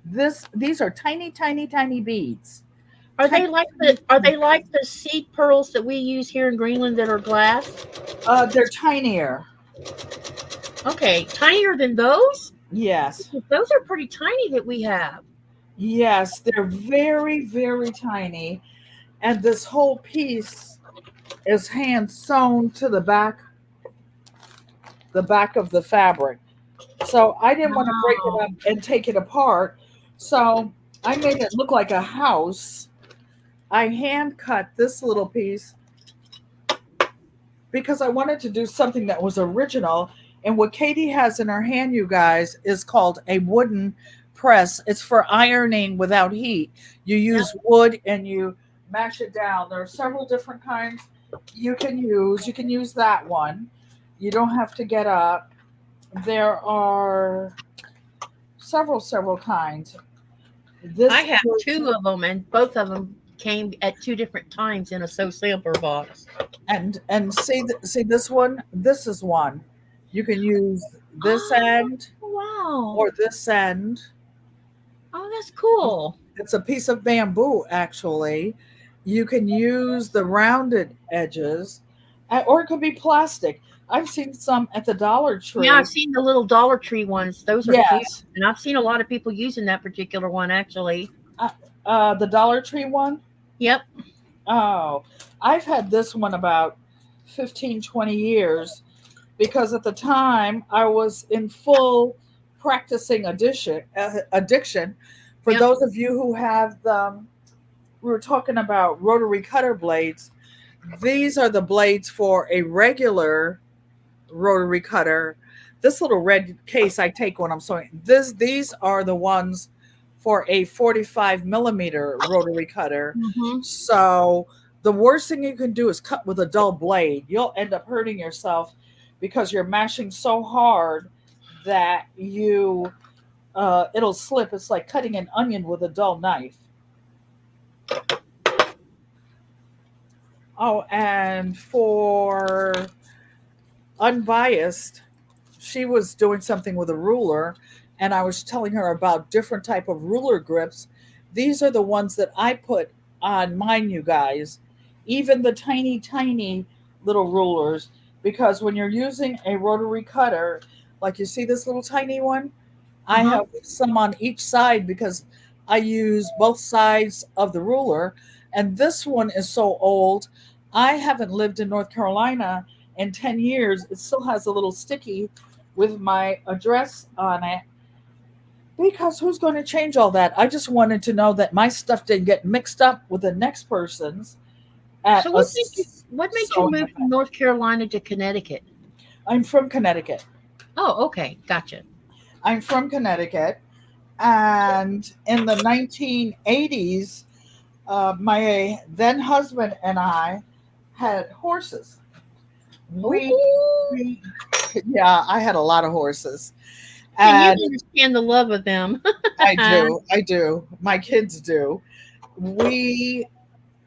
These are tiny, tiny, tiny beads. Tiny, tiny, Are tiny they like beads. the seed pearls that we use here in Greenland that are glass? They're tinier. Okay, tinier than those? Yes. Those are pretty tiny that we have. Yes, they're very, very tiny. And this whole piece is hand sewn to the back of the fabric. So I didn't want to break it Wow. up and take it apart. So I made it look like a house. I hand cut this little piece because I wanted to do something that was original. And what Katy has in her hand, you guys, is called a wooden press. It's for ironing without heat. You Yep. use wood and you mash it down. There are several different kinds you can use. You can use that one. You don't have to get up. There are several kinds. I This have two of them, and both of them came at two different times in a sew sampler box. and see this one. This is one. You can use this Oh, end wow. or this end. Oh, that's cool. It's a piece of bamboo, actually. You can use the rounded edges, or it could be plastic. I've seen some at the Dollar Yeah, I've Tree. seen the little Dollar Tree ones. Those are cute. Yes, And I've seen a lot of people using that particular one, actually. uh, the Dollar Tree one. Yep. Oh, I've had this one about 15, 20 years because at the time I was in full practicing addiction. For Yep. those of you who have we were talking about rotary cutter blades. These are the blades for a regular rotary cutter. This little red case I take when I'm sewing. These are the ones for a 45 millimeter rotary cutter. Hmm. So the worst thing you can do is cut with a dull blade. You'll end up hurting yourself because you're mashing so hard that you it'll slip. It's like cutting an onion with a dull knife. Oh, and for unbiased, she was doing something with a ruler, and I was telling her about different type of ruler grips. These are the ones that I put on mine, you guys. Even the tiny, tiny little rulers, because when you're using a rotary cutter, like you see this little tiny one, I Uh-huh. have some on each side because I use both sides of the ruler. And this one is so old. I haven't lived in North Carolina in 10 years. It still has a little sticky with my address on it. Because who's going to change all that? I just wanted to know that my stuff didn't get mixed up with the next person's at So a what made you sewing move from event. North Carolina to Connecticut? I'm from Connecticut. Oh, okay, gotcha. I'm from Connecticut. And in the 1980s, my then husband and I had horses. We, Ooh, we, yeah, I had a lot of horses, and you and understand the love of them. I do. My kids do. We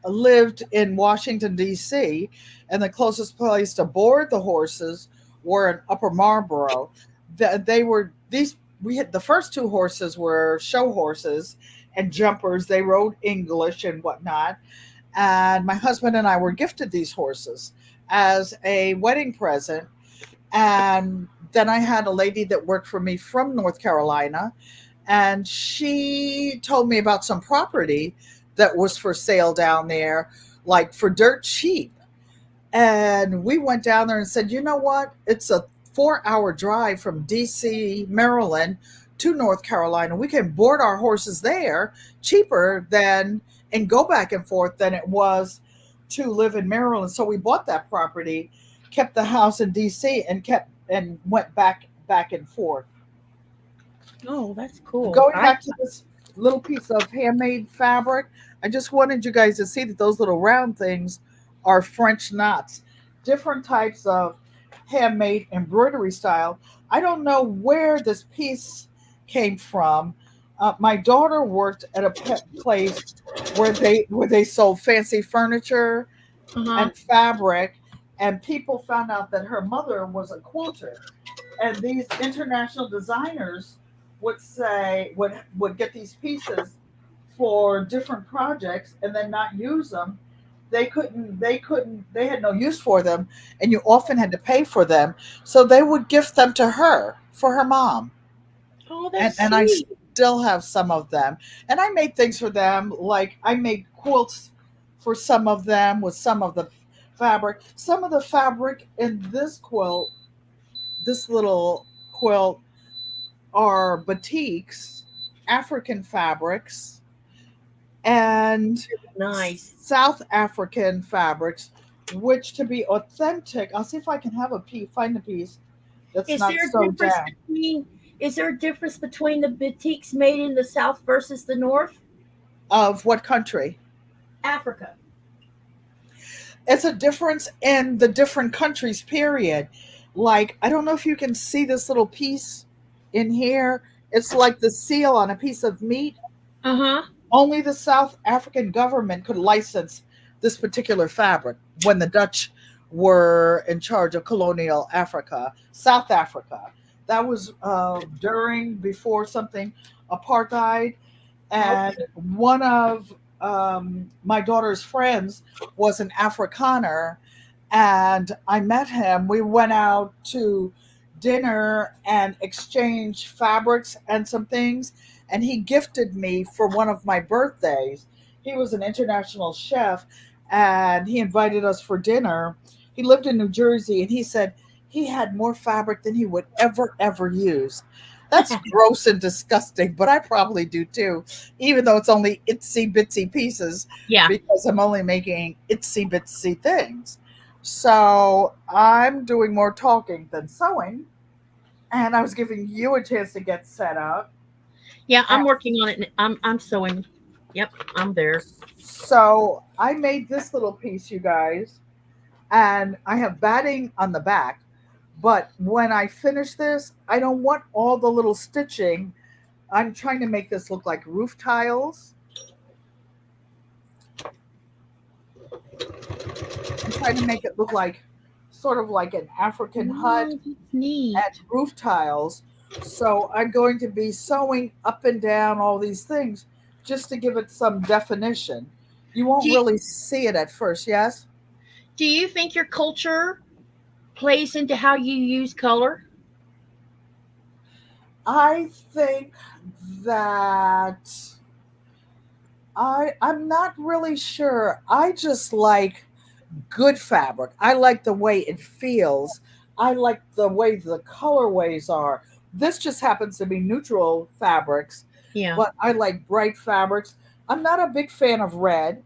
lived in Washington D.C., and the closest place to board the horses were in Upper Marlboro. They were these. We had the first two horses were show horses and jumpers. They rode English and whatnot. And my husband and I were gifted these horses as a wedding present. And then I had a lady that worked for me from North Carolina, and she told me about some property that was for sale down there, like for dirt cheap. And we went down there and said, you know what? It's a 4 hour drive from DC, Maryland to North Carolina. We can board our horses there cheaper than and go back and forth than it was to live in Maryland. So we bought that property, kept the house in DC, and kept and went back and forth. Oh, that's cool. Going back to this little piece of handmade fabric, I just wanted you guys to see that those little round things are French knots, different types of handmade embroidery style. I don't know where this piece came from. My daughter worked at a pet place where they sold fancy furniture Uh-huh. and fabric, and people found out that her mother was a quilter, and these international designers would get these pieces for different projects and then not use them. They had no use for them, and you often had to pay for them, so they would gift them to her for her mom. Oh, and that's and I sweet. still have some of them, and I made things for them, like I made quilts for some of them with some of the fabric. Some of the fabric in this little quilt, are batiks, African fabrics, and Nice. South African fabrics, which to be authentic, I'll see if I can have find a piece that's Is not there a sewed difference down. between is there a difference between the boutiques made in the South versus the North? Of what country? Africa. It's a difference in the different countries, period. Like, I don't know if you can see this little piece in here. It's like the seal on a piece of meat. Uh-huh. Only the South African government could license this particular fabric when the Dutch were in charge of colonial Africa, South Africa. That was before something, apartheid. And Okay. one of my daughter's friends was an Afrikaner, and I met him. We went out to dinner and exchanged fabrics and some things, and he gifted me for one of my birthdays. He was an international chef, and he invited us for dinner. He lived in New Jersey, and he said he had more fabric than he would ever use. That's gross and disgusting, but I probably do too, even though it's only itsy bitsy pieces, Yeah. because I'm only making itsy bitsy things. So I'm doing more talking than sewing, and I was giving you a chance to get set up. Yeah, And I'm working on it. I'm sewing. Yep, I'm there. so I made this little piece, you guys, and I have batting on the back. But when I finish this, I don't want all the little stitching. I'm trying to make this look like roof tiles. I'm trying to make it look like sort of like an African hut Oh, that's and neat. roof tiles. So I'm going to be sewing up and down all these things just to give it some definition. You won't Do you, really see it at first, yes? do you think your culture plays into how you use color? I think that I'm not really sure. I just like good fabric. I like the way it feels. I like the way the colorways are. This just happens to be neutral fabrics, Yeah. but I like bright fabrics. I'm not a big fan of red.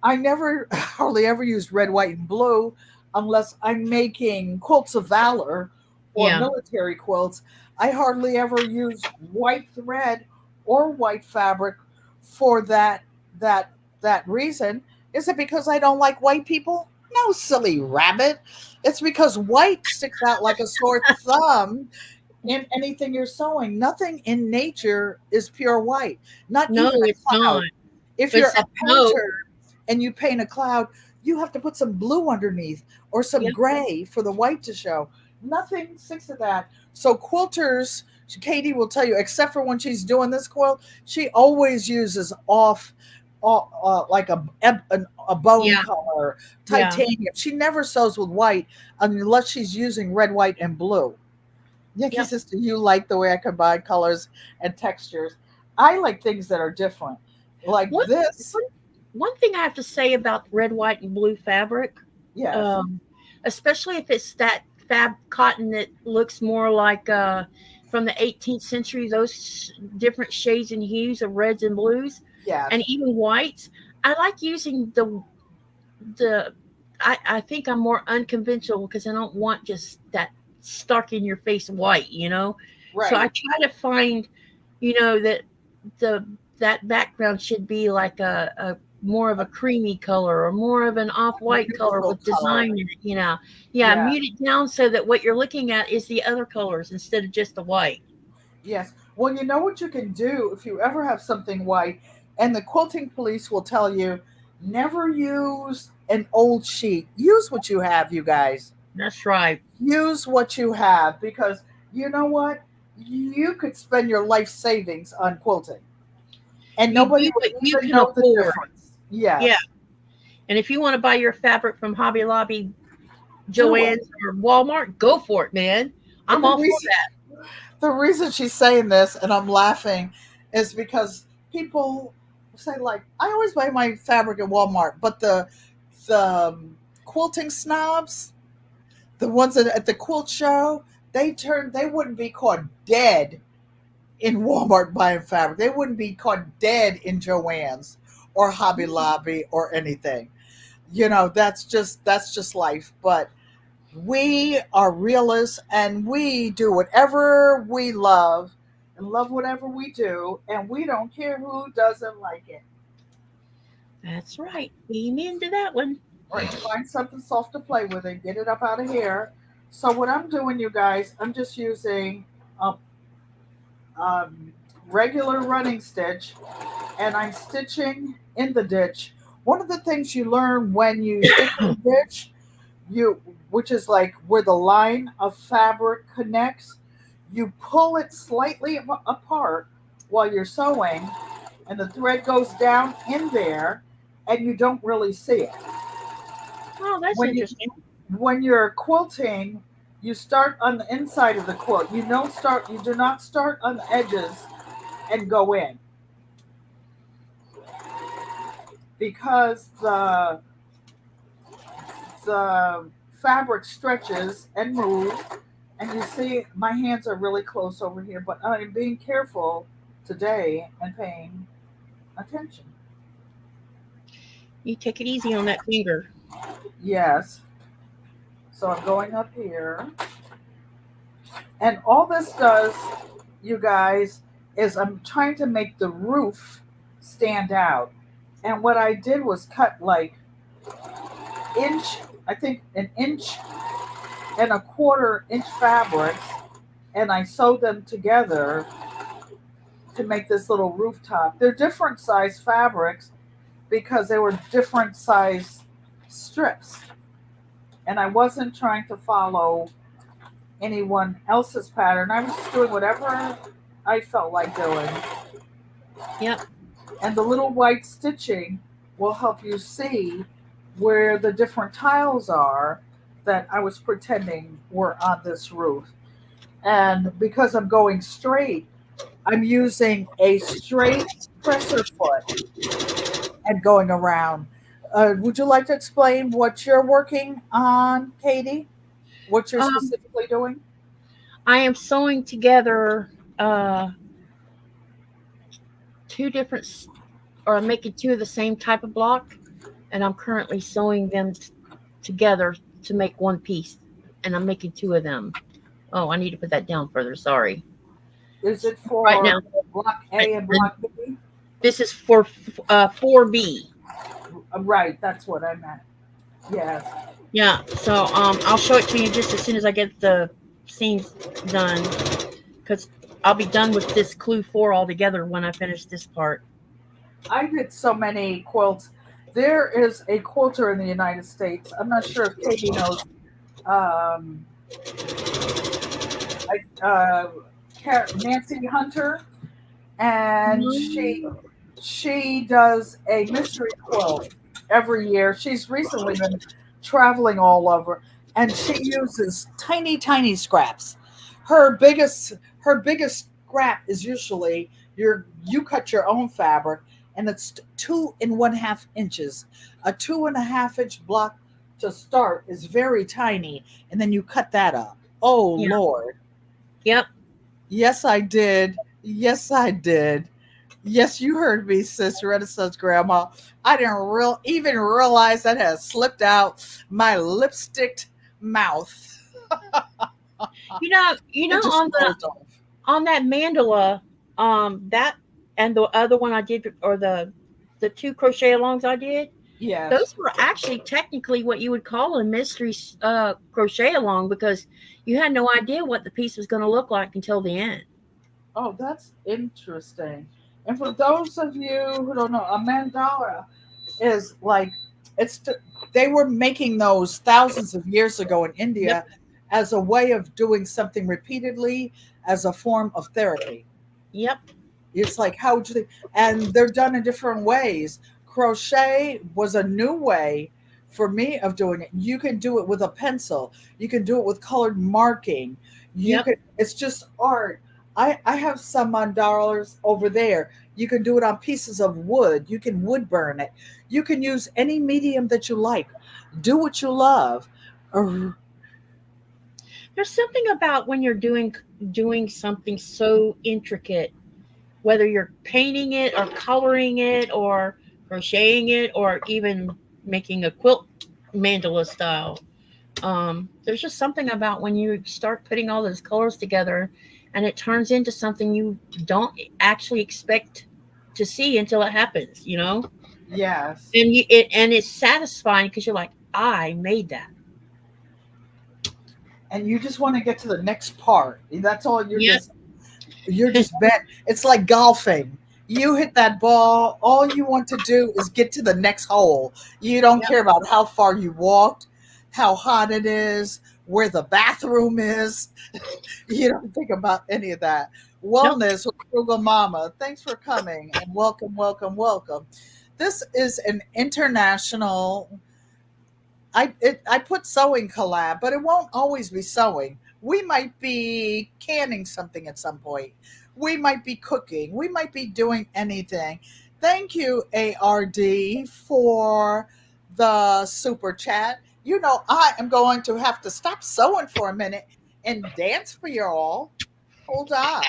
I never hardly ever use red, white, and blue unless I'm making quilts of valor or Yeah. military quilts. I hardly ever use white thread or white fabric for that that reason. Is it because I don't like white people? No, silly rabbit. It's because white sticks out like a sore thumb in anything you're sewing. Nothing in nature is pure white, not No, even a it's not. cloud. If But you're it's a the smoke. painter and you paint a cloud, you have to put some blue underneath or some Yep. gray for the white to show. Nothing sticks to that. So quilters, Katie will tell you, except for when she's doing this quilt, she always uses like a bone Yeah. color, Yeah. titanium. She never sews with white unless she's using red, white, and blue. Yankee Yep. sister, you like the way I combine colors and textures. I like things that are different. Like One, this. one, one thing I have to say about red, white, and blue fabric, Yes. um, especially if it's that fab cotton that looks more like from the 18th century, those different shades and hues of reds and blues, and Yes. even whites. I like using the. I think I'm more unconventional because I don't want just that stark in your face white, So I Right. try to find, that the that background should be like a more of a creamy color or more of an off-white color Neutral with design color. in it. Yeah, Yeah. mute it down so that what you're looking at is the other colors instead of just the white. Yes. Well, you know what you can do if you ever have something white, and the quilting police will tell you never use an old sheet. Use what you have, you guys. That's right. Use what you have because you know what? You could spend your life savings on quilting and You nobody do would what you even can know the afford. difference. Yeah. Yes. And if you want to buy your fabric from Hobby Lobby, Do it. Joann's, or Walmart, go for it, man. And I'm all for that. the reason she's saying this and I'm laughing is because people say like I always buy my fabric at Walmart, but the quilting snobs, the ones that at the quilt show, they wouldn't be caught dead in Walmart buying fabric. They wouldn't be caught dead in Joann's or Hobby Lobby or anything. That's just life. But we are realists and we do whatever we love and love whatever we do, and we don't care who doesn't like it. That's right. Amen to that one. All right, find something soft to play with and get it up out of here. So what I'm doing, you guys, I'm just using a, um, regular running stitch, and I'm stitching in the ditch. One of the things you learn when you stitch in the ditch, you which is like where the line of fabric connects, you pull it slightly apart while you're sewing, and the thread goes down in there, and you don't really see it. Oh, that's When you interesting. when you're quilting, you start on the inside of the quilt. You do not start on the edges and go in because the fabric stretches and moves. And you see, my hands are really close over here, but I'm being careful today and paying attention. You take it easy on that finger. Yes. So I'm going up here. And all this does, you guys, is I'm trying to make the roof stand out. And what I did was cut like inch, I think an inch and a quarter inch fabrics, and I sewed them together to make this little rooftop. They're different size fabrics because they were different size strips. And I wasn't trying to follow anyone else's pattern. I was just doing whatever I felt like doing. Yep. And the little white stitching will help you see where the different tiles are that I was pretending were on this roof. And because I'm going straight, I'm using a straight presser foot and going around. Would you like to explain what you're working on, Katie? What you're Um, specifically doing? I am sewing together two different, or I'm making two of the same type of block, and I'm currently sewing them together to make one piece, and I'm making two of them. Oh, I need to put that down further. Sorry. Is it Right for now, block A and block B? this is for 4B. Right, that's what I meant. Yes. Yeah. So I'll show it to you just as soon as I get the seams done, because I'll be done with this clue 4 altogether when I finish this part. I did so many quilts. There is a quilter in the United States. I'm not sure if Katie knows. Um, I, Nancy Hunter, and she does a mystery quilt every year. She's recently been traveling all over, and she uses tiny, tiny scraps. Her biggest scrap is usually you cut your own fabric, and it's 2.5 inches. A 2.5 inch block to start is very tiny, and then you cut that up. Oh Yeah. Lord. Yep. Yes, I did. Yes, I did. Yes, you heard me, Sister Renaissance Grandma. I didn't even realize that had slipped out my lipstick mouth. It just On the rolled off. on that mandala, that and the other one I did, or the two crochet alongs I did, those Yes. were actually technically what you would call a mystery crochet along, because you had no idea what the piece was going to look like until the end. Oh, that's interesting. And for those of you who don't know, a mandala is like it's they were making those thousands of years ago in Yep. India as a way of doing something repeatedly as a form of therapy. Yep. It's like how would you think? And they're done in different ways. Crochet was a new way for me of doing it. You can do it with a pencil. You can do it with colored marking. You Yep. could. It's just art. I have some on dollars over there. You can do it on pieces of wood. You can wood burn it. You can use any medium that you like. Do what you love. Uh, There's something about when you're doing something so intricate, whether you're painting it or coloring it or crocheting it or even making a quilt mandala style. There's just something about when you start putting all those colors together and it turns into something you don't actually expect to see until it happens, yes. and it's satisfying because you're like, I made that. And you just want to get to the next part. That's all Yep. you're just bent. It's like golfing. You hit that ball, all you want to do is get to the next hole. You don't Yep. care about how far you walked, how hot it is, where the bathroom is. You don't think about any of that. Nope. Wellness with Frugal Mama. Thanks for coming and welcome, welcome, welcome. This is an international I put sewing collab, but it won't always be sewing. We might be canning something at some point. We might be cooking. We might be doing anything. Thank you, ARD, for the super chat. You know, I am going to have to stop sewing for a minute and dance for you all. Hold on.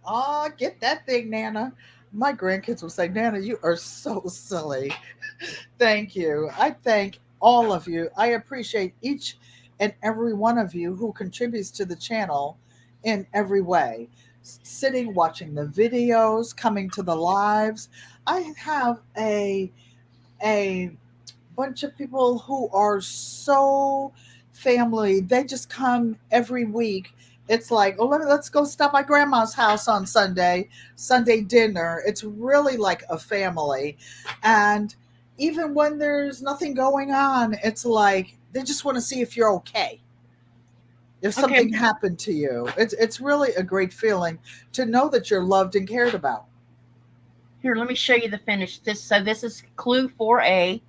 Ah, get that thing, Nana. My grandkids will say, Nana, you are so silly. Thank you. I thank all of you. I appreciate each and every one of you who contributes to the channel in every way. Sitting, watching the videos, coming to the lives. I have a bunch of people who are so family. They just come every week. It's like, oh, let's go stop by grandma's house on Sunday dinner. It's really like a family. And even when there's nothing going on, it's like they just want to see if you're okay. If Okay, something happened to you, it's really a great feeling to know that you're loved and cared about. here, let me show you the finish. This is clue 4A,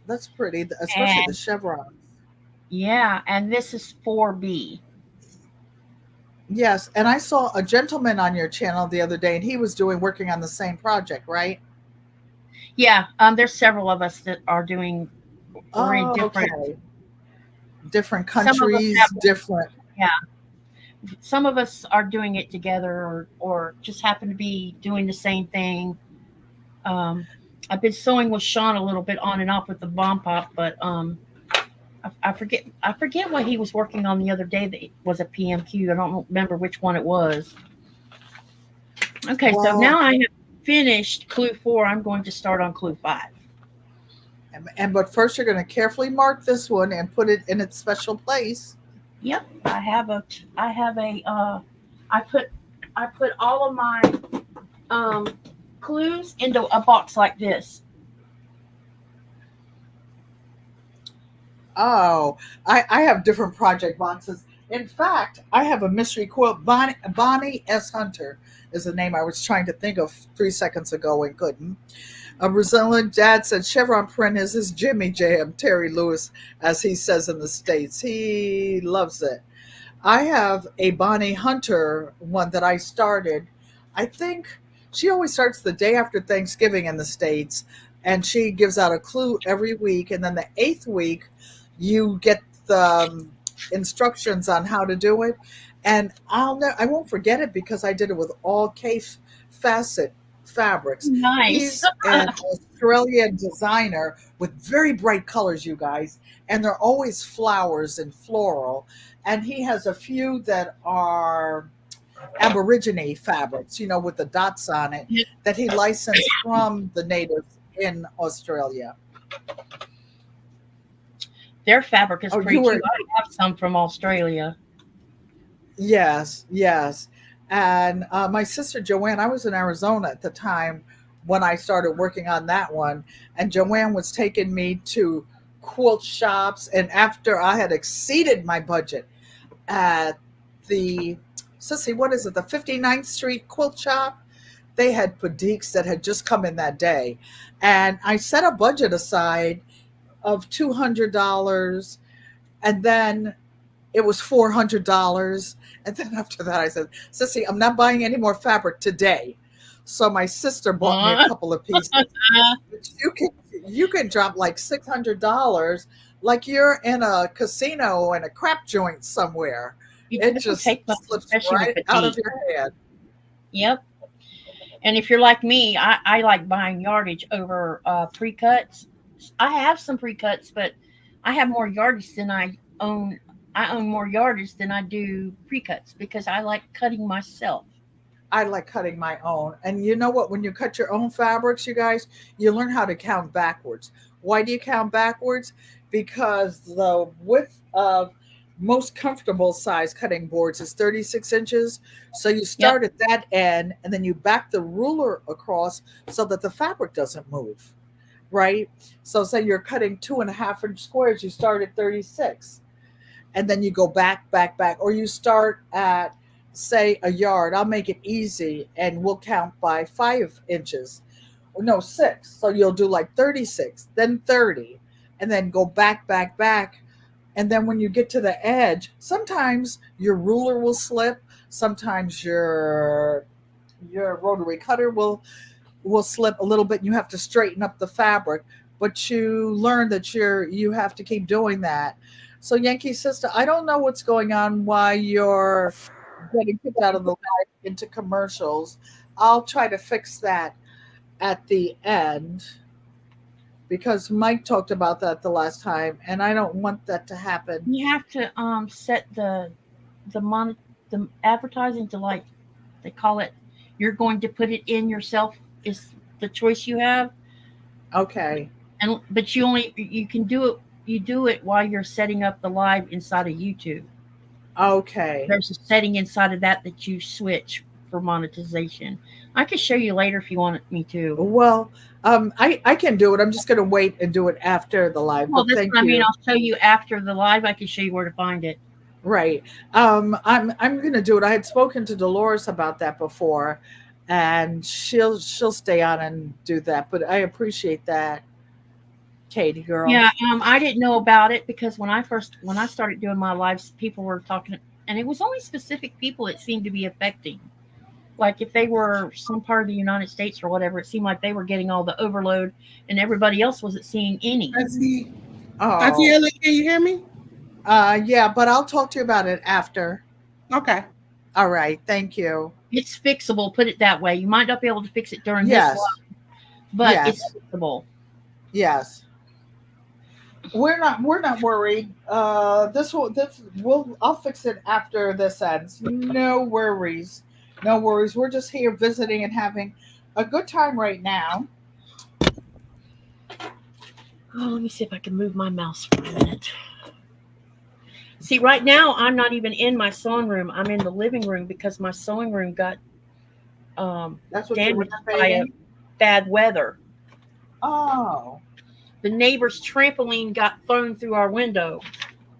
That's pretty, especially the and chevrons. yeah, and this is 4B. Yes, and I saw a gentleman on your channel the other day, and he was doing working on the same project, right? Yeah, there's several of us that are doing. We're in Oh, different. okay. Different Some of us countries, have. different. Yeah, some of us are doing it together, or just happen to be doing the same thing. Um, I've been sewing with Sean a little bit on and off with the bomb pop, but I forget what he was working on the other day that was a PMQ. I don't remember which one it was. Okay, so now Well, I have finished clue 4. I'm going to start on clue 5. and but first you're going to carefully mark this one and put it in its special place. Yep, I put all of my um clues into a box like this. Oh, I have different project boxes. In fact, I have a mystery quilt. Bonnie S. Hunter is the name I was trying to think of 3 seconds ago and couldn't. A Brazilian dad said chevron print is his Jimmy Jam, Terry Lewis, as he says in the States. He loves it. I have a Bonnie Hunter one that I started. I think she always starts the day after Thanksgiving in the States, and she gives out a clue every week. And then the eighth week, you get the instructions on how to do it. And I won't forget it because I did it with all facet fabrics. Nice. He's an Australian designer with very bright colors, you guys, and they're always flowers and floral. And he has a few that are Aborigine fabrics, with the dots on it, that he licensed from the natives in Australia. Their fabric is Oh, pretty you too. were, I have some from Australia. yes, yes. And my sister Joanne, I was in Arizona at the time when I started working on that one. And Joanne was taking me to quilt shops. And after I had exceeded my budget at the, Sissy, what is it, the 59th Street quilt shop? They had boutiques that had just come in that day. And I set a budget aside of $200. And then it was $400. And then after that, I said, Sissy, I'm not buying any more fabric today. So my sister bought me a Uh, couple of pieces. But you can drop like $600 like you're in a casino and a crap joint somewhere. you It definitely just take those, slips especially with right out of petite. your hand. Yep. And if you're like me, I like buying yardage over pre-cuts. I have some pre-cuts, but I have more yardage than I own. I own more yardage than I do pre-cuts because I like cutting myself. I like cutting my own. And you know what? When you cut your own fabrics, you guys, you learn how to count backwards. Why do you count backwards? Because the width of most comfortable size cutting boards is 36 inches. So you Yep. start at that end and then you back the ruler across so that the fabric doesn't move, right? So say you're cutting 2.5 inch squares, you start at 36 and then you go back, back, back, or you start at, say, a yard. I'll make it easy and we'll count by 5 inches. No, six. So you'll do like 36, then 30, and then go back, back, back. And then when you get to the edge, sometimes your ruler will slip, sometimes your rotary cutter will slip a little bit and you have to straighten up the fabric, but you learn that you have to keep doing that. So Yankee sister, I don't know what's going on, why you're getting kicked out of the live into commercials. I'll try to fix that at the end because Mike talked about that the last time and I don't want that to happen. You have to set the advertising to, like they call it. You're going to put it in yourself. Is the choice you have, Okay. and but you can do it. You do it while you're setting up the live inside of YouTube. Okay. There's a setting inside of that you switch for monetization. I can show you later if you want me to. Well, I can do it. I'm just going to wait and do it after the live, Well, but this thank I mean, you. I'll show you after the live. I can show you where to find it. Right. I'm going to do it. I had spoken to Dolores about that before, and she'll stay on and do that. But I appreciate that, Katie girl. Yeah, I didn't know about it because when I started doing my lives, people were talking, and it was only specific people it seemed to be affecting. Like if they were some part of the United States or whatever, it seemed like they were getting all the overload, and everybody else wasn't seeing any. Auntie, Auntie Oh, Ellen, can you hear me? yeah, but I'll talk to you about it after. Okay. All right. Thank you. It's fixable. Put it that way. You might not be able to fix it during this Yes. live, but it's Yes. fixable. Yes. We're not worried. I'll fix it after this ends. No worries. No worries. We're just here visiting and having a good time right now. Oh, let me see if I can move my mouse for a minute. See, right now I'm not even in my sewing room. I'm in the living room because my sewing room got That's what you're damaged by renovating. bad weather. Oh, The neighbor's trampoline got thrown through our window.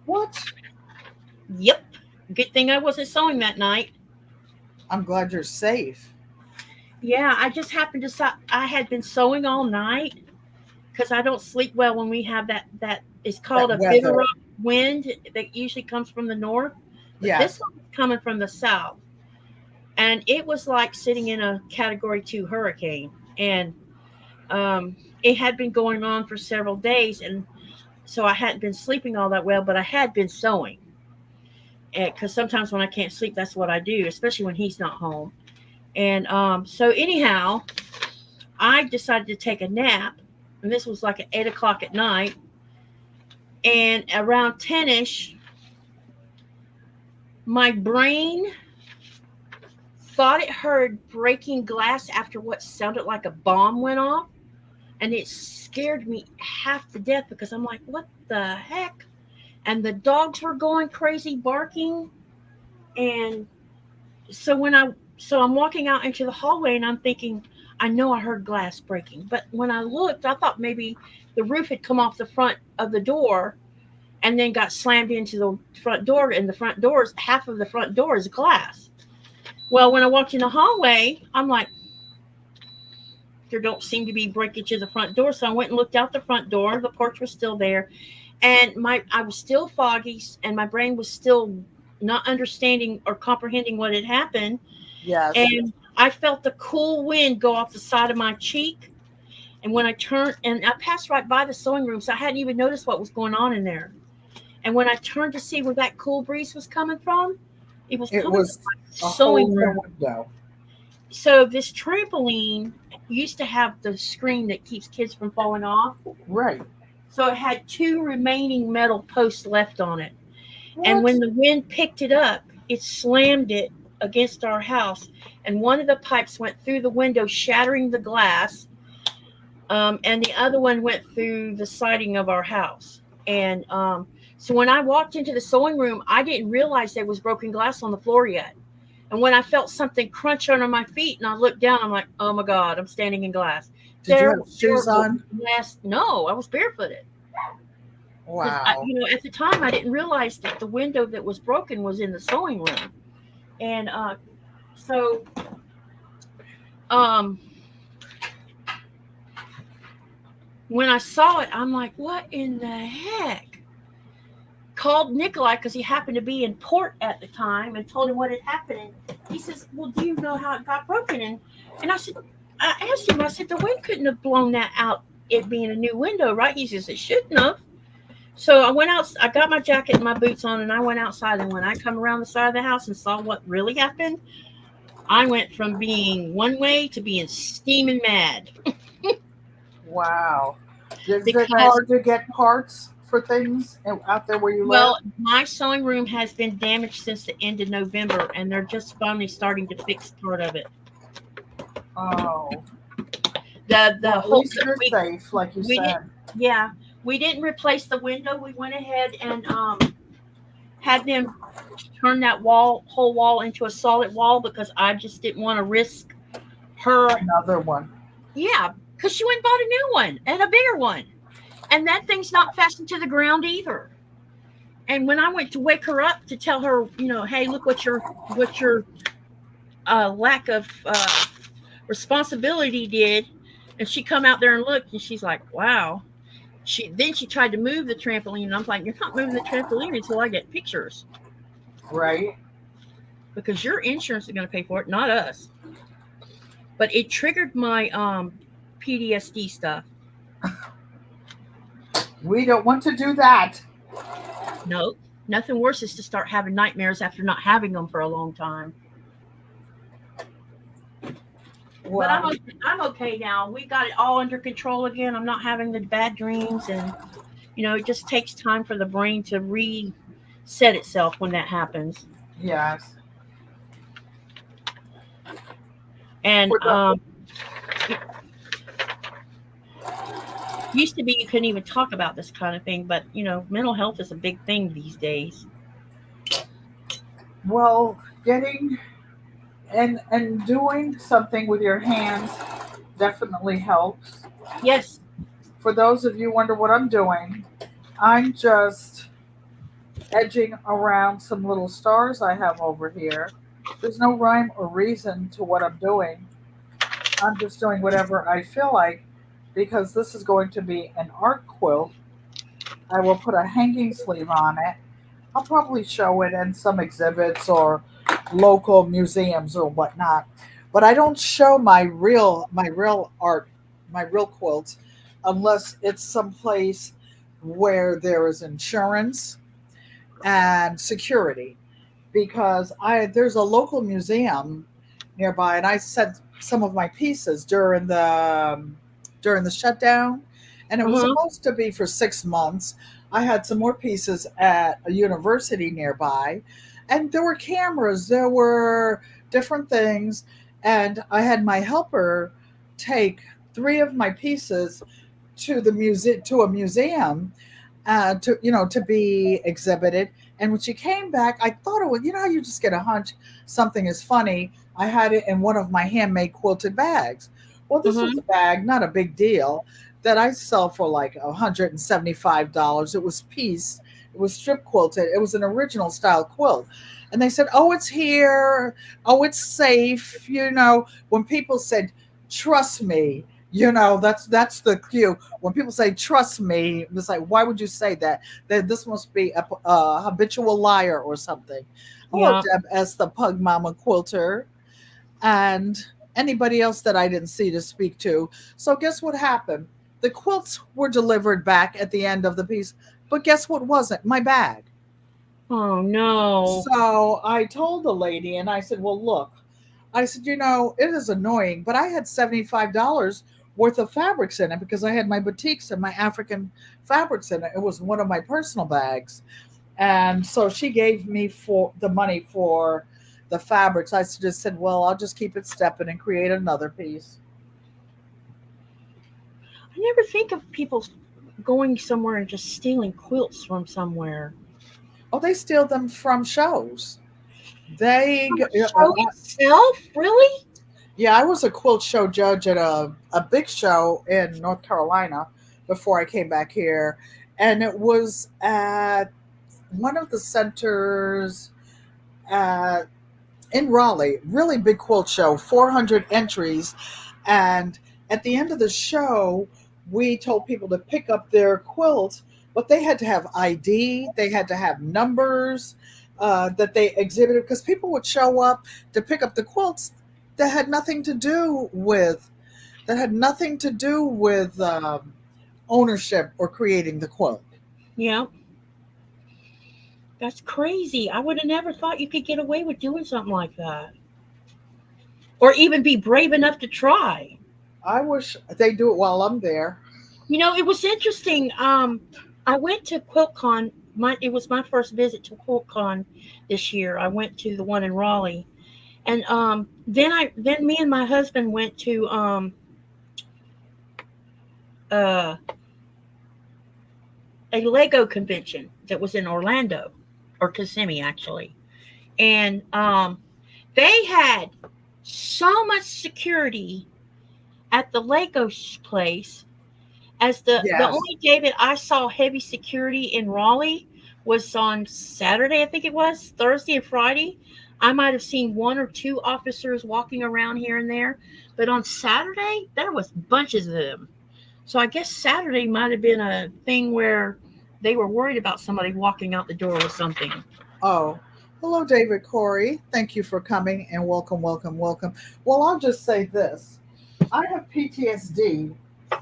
what? Yep. Good thing I wasn't sewing that night. I'm glad you're safe. Yeah, I just happened to. I had been sewing all night because I don't sleep well when we have that. It's called That a weather. bigger wind that usually comes from the north, but this Yes. one was coming from the south, and it was like sitting in a Category 2 hurricane, and it had been going on for several days, and so I hadn't been sleeping all that well, but I had been sewing, because sometimes when I can't sleep, that's what I do, especially when he's not home. And so anyhow, I decided to take a nap, and this was like at 8 o'clock at night. And around 10ish, my brain thought it heard breaking glass after what sounded like a bomb went off. And it scared me half to death because I'm like, what the heck? And the dogs were going crazy barking. And so I'm walking out into the hallway and I'm thinking, I know I heard glass breaking. But when I looked, I thought maybe the roof had come off the front of the door and then got slammed into the front door. And the front doors, half of the front door is glass. Well, when I walked in the hallway, I'm like, there don't seem to be breakage in the front door. So I went and looked out the front door. The porch was still there. And I was still foggy and my brain was still not understanding or comprehending what had happened. Yes. And I felt the cool wind go off the side of my cheek. And when I turned, and I passed right by the sewing room, so I hadn't even noticed what was going on in there. And when I turned to see where that cool breeze was coming from, it was It coming was from a my sewing whole room. window. So this trampoline used to have the screen that keeps kids from falling off. Right. So it had 2 remaining metal posts left on it. What? And when the wind picked it up, it slammed it against our house. And one of the pipes went through the window, shattering the glass. And the other one went through the siding of our house. And so when I walked into the sewing room, I didn't realize there was broken glass on the floor yet. And when I felt something crunch under my feet and I looked down, I'm like, oh my God, I'm standing in glass. Did you have shoes on? No, I was barefooted. Wow. At the time, I didn't realize that the window that was broken was in the sewing room. And so when I saw it, I'm like, what in the heck? Called Nikolai because he happened to be in port at the time and told him what had happened. And he says, well, do you know how it got broken? And I asked him, I said, the wind couldn't have blown that out, it being a new window, right? He says, it shouldn't have. So I went out, I got my jacket and my boots on, and I went outside. And when I come around the side of the house and saw what really happened, I went from being one way to being steaming mad. Wow. Is it hard to get parts for things out there where you live? Well, my sewing room has been damaged since the end of November, and they're just finally starting to fix part of it. Oh. The Well, at whole least you're safe, like you we did said. yeah, we didn't replace the window. We went ahead and had them turn that whole wall into a solid wall because I just didn't want to risk her. Another one. Yeah, because she went and bought a new one and a bigger one, and that thing's not fastened to the ground either. And when I went to wake her up to tell her, hey, look what your lack of responsibility did, and she come out there and looked, and she's like, wow. She tried to move the trampoline, and I'm like, you're not moving the trampoline until I get pictures, Right. because your insurance is going to pay for it, not us. But it triggered my PTSD stuff. We don't want to do that. No, nothing worse is to start having nightmares after not having them for a long time. But Well, I'm okay now. We got it all under control again. I'm not having the bad dreams, and it just takes time for the brain to reset itself when that happens. yes. And For the, used to be you couldn't even talk about this kind of thing, but mental health is a big thing these days. well, getting and doing something with your hands definitely helps. Yes. For those of you who wonder what I'm doing, I'm just edging around some little stars I have over here. There's no rhyme or reason to what I'm doing. I'm just doing whatever I feel like because this is going to be an art quilt. I will put a hanging sleeve on it. I'll probably show it in some exhibits or local museums or whatnot. But I don't show my real art, my real quilts, unless it's someplace where there is insurance and security. Because I there's a local museum nearby, and I sent some of my pieces during the shutdown, and it was Uh-huh. supposed to be for 6 months. I had some more pieces at a university nearby, and there were cameras, there were different things, and I had my helper take three of my pieces to a museum to be exhibited. And when she came back, I thought it was, how you just get a hunch something is funny. I had it in one of my handmade quilted bags. Well, this was Uh-huh. a bag, not a big deal, that I sell for like $175. It was piece. It was strip quilted. It was an original style quilt. And they said, "Oh, it's here. Oh, it's safe." When people said, "Trust me," that's the cue. When people say "trust me," it's like, why would you say that? That this must be a habitual liar or something. Hello, Yeah. Deb S, the Pug Mama Quilter, and anybody else that I didn't see to speak to. So guess what happened? The quilts were delivered back at the end of the piece, but guess what wasn't? My bag. Oh no. So I told the lady, and I said, "Well, look," I said, "it is annoying, but I had $75 worth of fabrics in it because I had my boutiques and my African fabrics in it. It was one of my personal bags." And so she gave me for the money for the fabrics. I just said, "Well, I'll just keep it stepping and create another piece." I never think of people going somewhere and just stealing quilts from somewhere. Oh, they steal them from shows. They, From a show itself? Really? yeah, I was a quilt show judge at a big show in North Carolina before I came back here. And it was at one of the centers uh, in Raleigh, really big quilt show, 400 entries. And at the end of the show, we told people to pick up their quilts, but they had to have ID, they had to have numbers that they exhibited because people would show up to pick up the quilts that had nothing to do with ownership or creating the quilt. Yeah. That's crazy. I would have never thought you could get away with doing something like that. Or even be brave enough to try. I wish they do it while I'm there. It was interesting. I went to QuiltCon. It was my first visit to QuiltCon this year. I went to the one in Raleigh, and then me and my husband went to uh, a Lego convention that was in Orlando, or Kissimmee actually, and they had so much security at the Lego place. As the Yes. only day that I saw heavy security in Raleigh was on Saturday, I think it was Thursday and Friday. I might have seen one or two officers walking around here and there, but on Saturday there was bunches of them. So I guess Saturday might have been a thing where they were worried about somebody walking out the door with something. Oh, hello, David Corey. Thank you for coming and welcome, welcome, welcome. Well, I'll just say this: I have PTSD,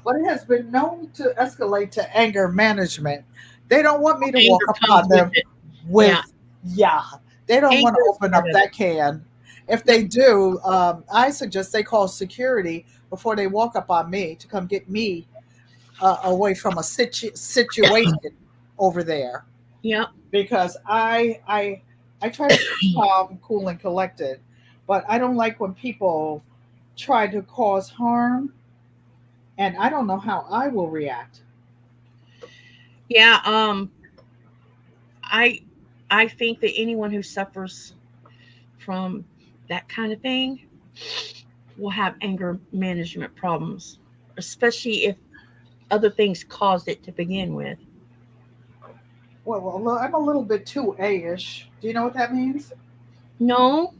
but it has been known to escalate to anger management. They don't want me to walk Anger comes upon with them it. Yeah, with, yeah, they don't want anger to is open part up of it. that can. If Yep. they do, I suggest they call security before they walk up on me to come get me away from a situation over there Yep. because I try to stay calm, cool, and collected, but I don't like when people try to cause harm, and I don't know how I will react. Yeah. I I think that anyone who suffers from that kind of thing will have anger management problems, especially if other things caused it to begin with. Well, I'm a little bit too A-ish. Do you know what that means? No,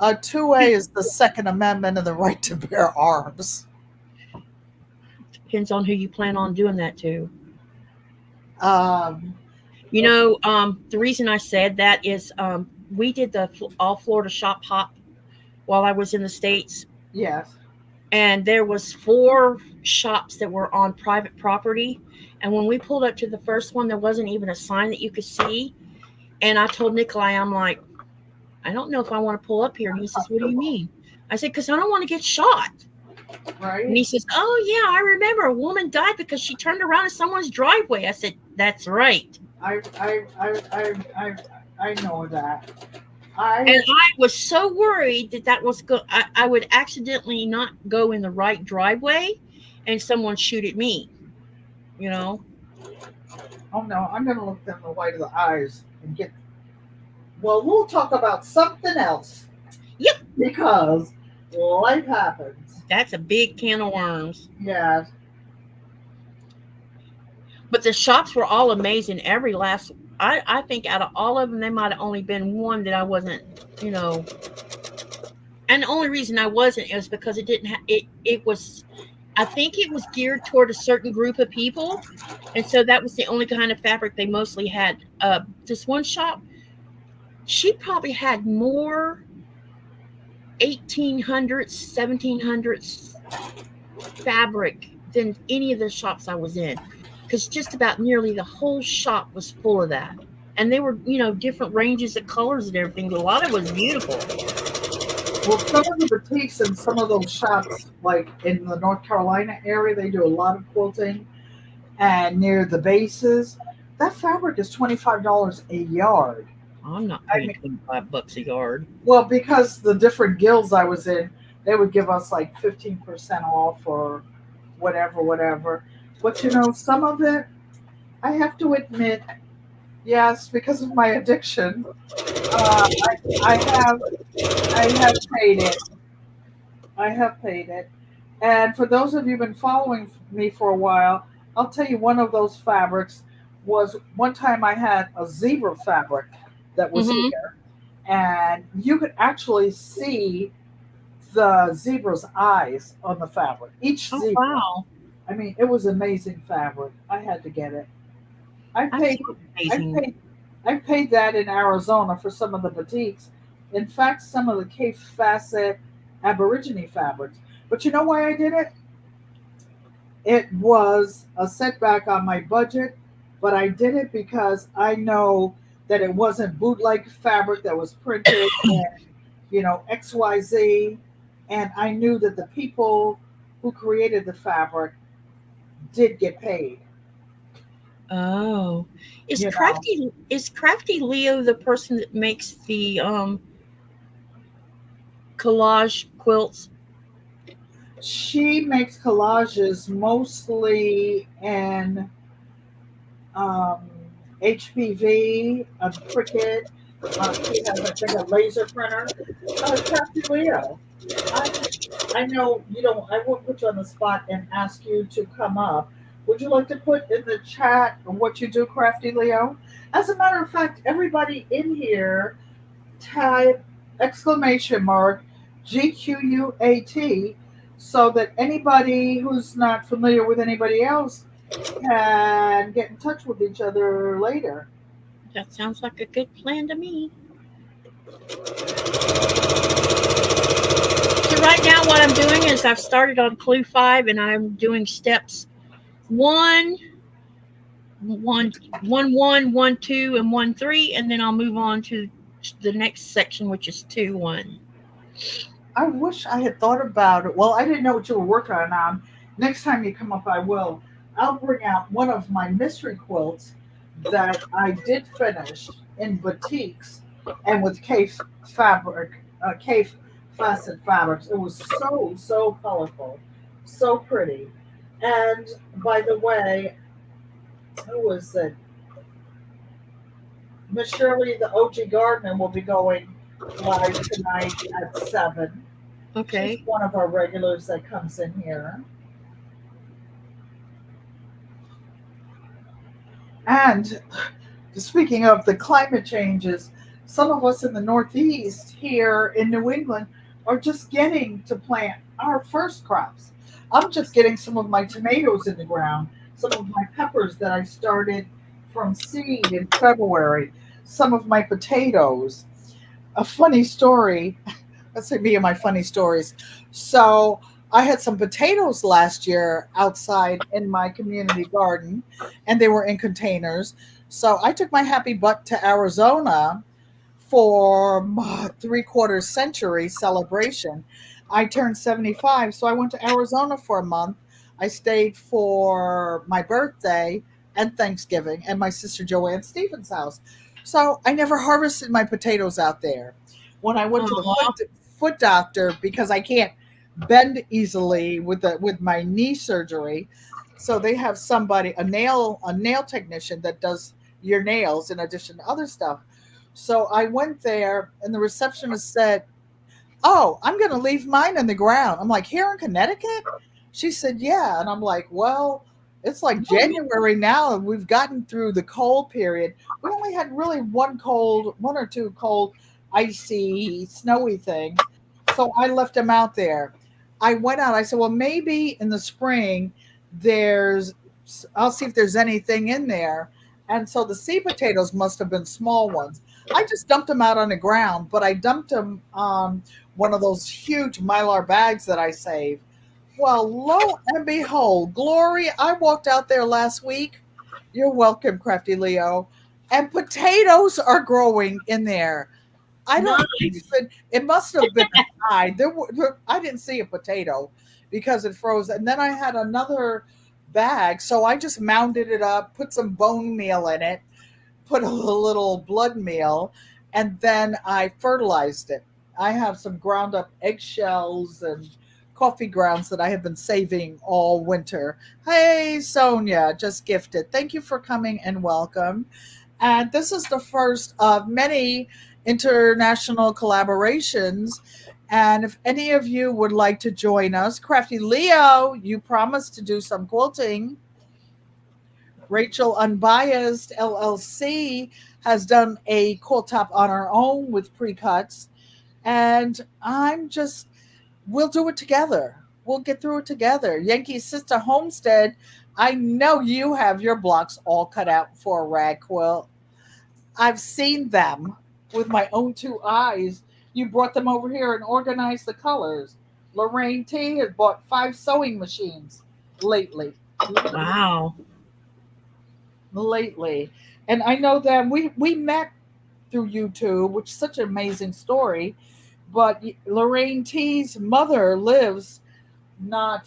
2A is the Second Amendment and the right to bear arms. depends on who you plan on doing that to. Um, The reason I said that is we did the all Florida shop hop while I was in the States, yes. and there was four shops that were on private property. And when we pulled up to the first one, there wasn't even a sign that you could see. And I told Nikolai, I'm like, I don't know if I want to pull up here. And he says, what do you mean? I said, because I don't want to get shot. And Right? he says, oh, yeah, I remember a woman died because she turned around in someone's driveway. I said, that's right. I I I I I know that. And I I was so worried that I would accidentally not go in the right driveway and someone shoot at me, you know? oh no, I'm gonna look them in the white of the eyes and get. Well, we'll talk about something else Yep, because life happens. that's a big can of worms. Yes. But the shops were all amazing. I think out of all of them, there might have only been one that I wasn't, you know. And the only reason I wasn't is because it didn't it was, I think it was geared toward a certain group of people. And so that was the only kind of fabric they mostly had. This one shop, she probably had more 1800s, 1700s fabric than any of the shops I was in, because just about nearly the whole shop was full of that. And they were, different ranges of colors and everything, but a lot of it was beautiful. Well, some of the boutiques and some of those shops, like in the North Carolina area, they do a lot of quilting, and near the bases, that fabric is $25 a yard. I'm not I paying mean, $25 a yard. well, because the different guilds I was in, they would give us like 15% off or whatever, whatever. But some of it, I have to admit, yes, because of my addiction, I have paid it. I have paid it. And for those of you who've been following me for a while, I'll tell you one of those fabrics was one time I had a zebra fabric that was Mm-hmm. here, and you could actually see the zebra's eyes on the fabric. Each Oh, zebra. wow. I mean, it was amazing fabric. I had to get it. I That paid sounds I amazing. paid I paid that in Arizona for some of the boutiques. In fact, some of the Cape Facet Aborigine fabrics. But you know why I did it? It was a setback on my budget, but I did it because I know that it wasn't bootleg fabric that was printed in, XYZ. And I knew that the people who created the fabric did get paid. Oh. Is You know, Crafty Leo the person that makes the collage quilts? She makes collages mostly in um, HPV, a Cricut. She has, I think, a laser printer. Crafty Leo, I, I know you don't. I won't put you on the spot and ask you to come up. Would you like to put in the chat what you do, Crafty Leo? As a matter of fact, everybody in here type exclamation mark GQUAT so that anybody who's not familiar with anybody else can get in touch with each other later. That sounds like a good plan to me. So right now what I'm doing is I've started on clue 5 and I'm doing steps 1, 1, 1, 1, 1, 2, and 1, 3, and then I'll move on to the next section, which is 2, 1. I wish I had thought about it. Well, I didn't know what you were working on. Next time you come up, I will. I'll bring out one of my mystery quilts that I did finish in boutiques and with cave facet fabrics. It was so colorful, so pretty. And by the way, who was it? Miss Shirley, the OG Gardener, will be going live tonight at 7. She's Okay. one of our regulars that comes in here. And speaking of the climate changes, some of us in the Northeast here in New England are just getting to plant our first crops. I'm just getting some of my tomatoes in the ground, some of my peppers that I started from seed in February, some of my potatoes. A funny story. Let's say me and my funny stories. So I had some potatoes last year outside in my community garden, and they were in containers. So I took my happy butt to Arizona for my 3/4 century celebration. I turned 75, so I went to Arizona for a month. I stayed for my birthday and Thanksgiving and my sister Joanne Stevens' house. So I never harvested my potatoes out there. When I went to the Aw. foot doctor because I can't bend easily with my knee surgery, so they have somebody a nail technician that does your nails in addition to other stuff. So I went there, and the receptionist said, "Oh, I'm going to leave mine in the ground." I'm like, "Here in Connecticut?" She said, "Yeah." And I'm like, "Well, it's like January now, and we've gotten through the cold period. We only had really one or two cold, icy, snowy things." So I left them out there. I went out. I said, "Well, maybe in the spring, there's, I'll see if there's anything in there." And so the seed potatoes must have been small ones. I just dumped them out on the ground, but I dumped them one of those huge mylar bags that I save. Well, lo and behold, Glory, I walked out there last week. You're welcome, Crafty Leo. And potatoes are growing in there. I don't Nice. even, it must have been a tide. I didn't see a potato because it froze. And then I had another bag. So I just mounded it up, put some bone meal in it, put a little blood meal, and then I fertilized it. I have some ground up eggshells and coffee grounds that I have been saving all winter. Hey, Sonia, just gifted. Thank you for coming and welcome. And this is the first of many international collaborations. And if any of you would like to join us, Crafty Leo, you promised to do some quilting. Rachel Unbiased LLC has done a quilt top on her own with pre-cuts, and we'll do it together. We'll get through it together. Yankee Sister Homestead, I know you have your blocks all cut out for a rag quilt. I've seen them with my own two eyes. You brought them over here and organized the colors. Lorraine T has bought 5 sewing machines lately. Wow. lately. And I know that we met through YouTube, which is such an amazing story. But Lorraine T's mother lives not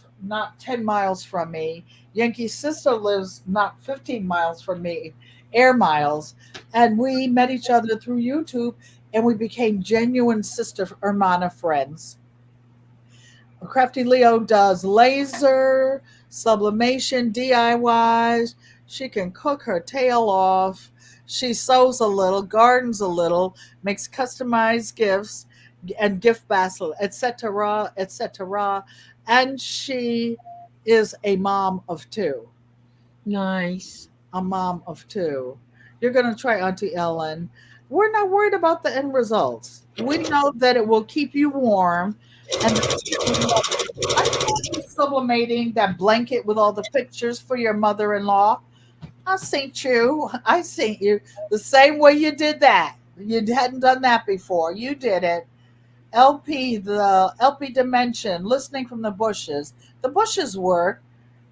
10 miles from me. Yankee's sister lives not 15 miles from me, air miles. And we met each other through YouTube, and we became genuine sister hermana friends. Crafty Leo does laser, sublimation, DIYs. She can cook her tail off. She sews a little, gardens a little, makes customized gifts and gift baskets, etc., etc. And she is a mom of two. Nice. A mom of two. You're going to try Auntie Ellen. We're not worried about the end results. We know that it will keep you warm and I saw you sublimating that blanket with all the pictures for your mother-in-law. I sent you. I sent you the same way you did that. You hadn't done that before. You did it. LP, the LP dimension, listening from the bushes. The bushes work.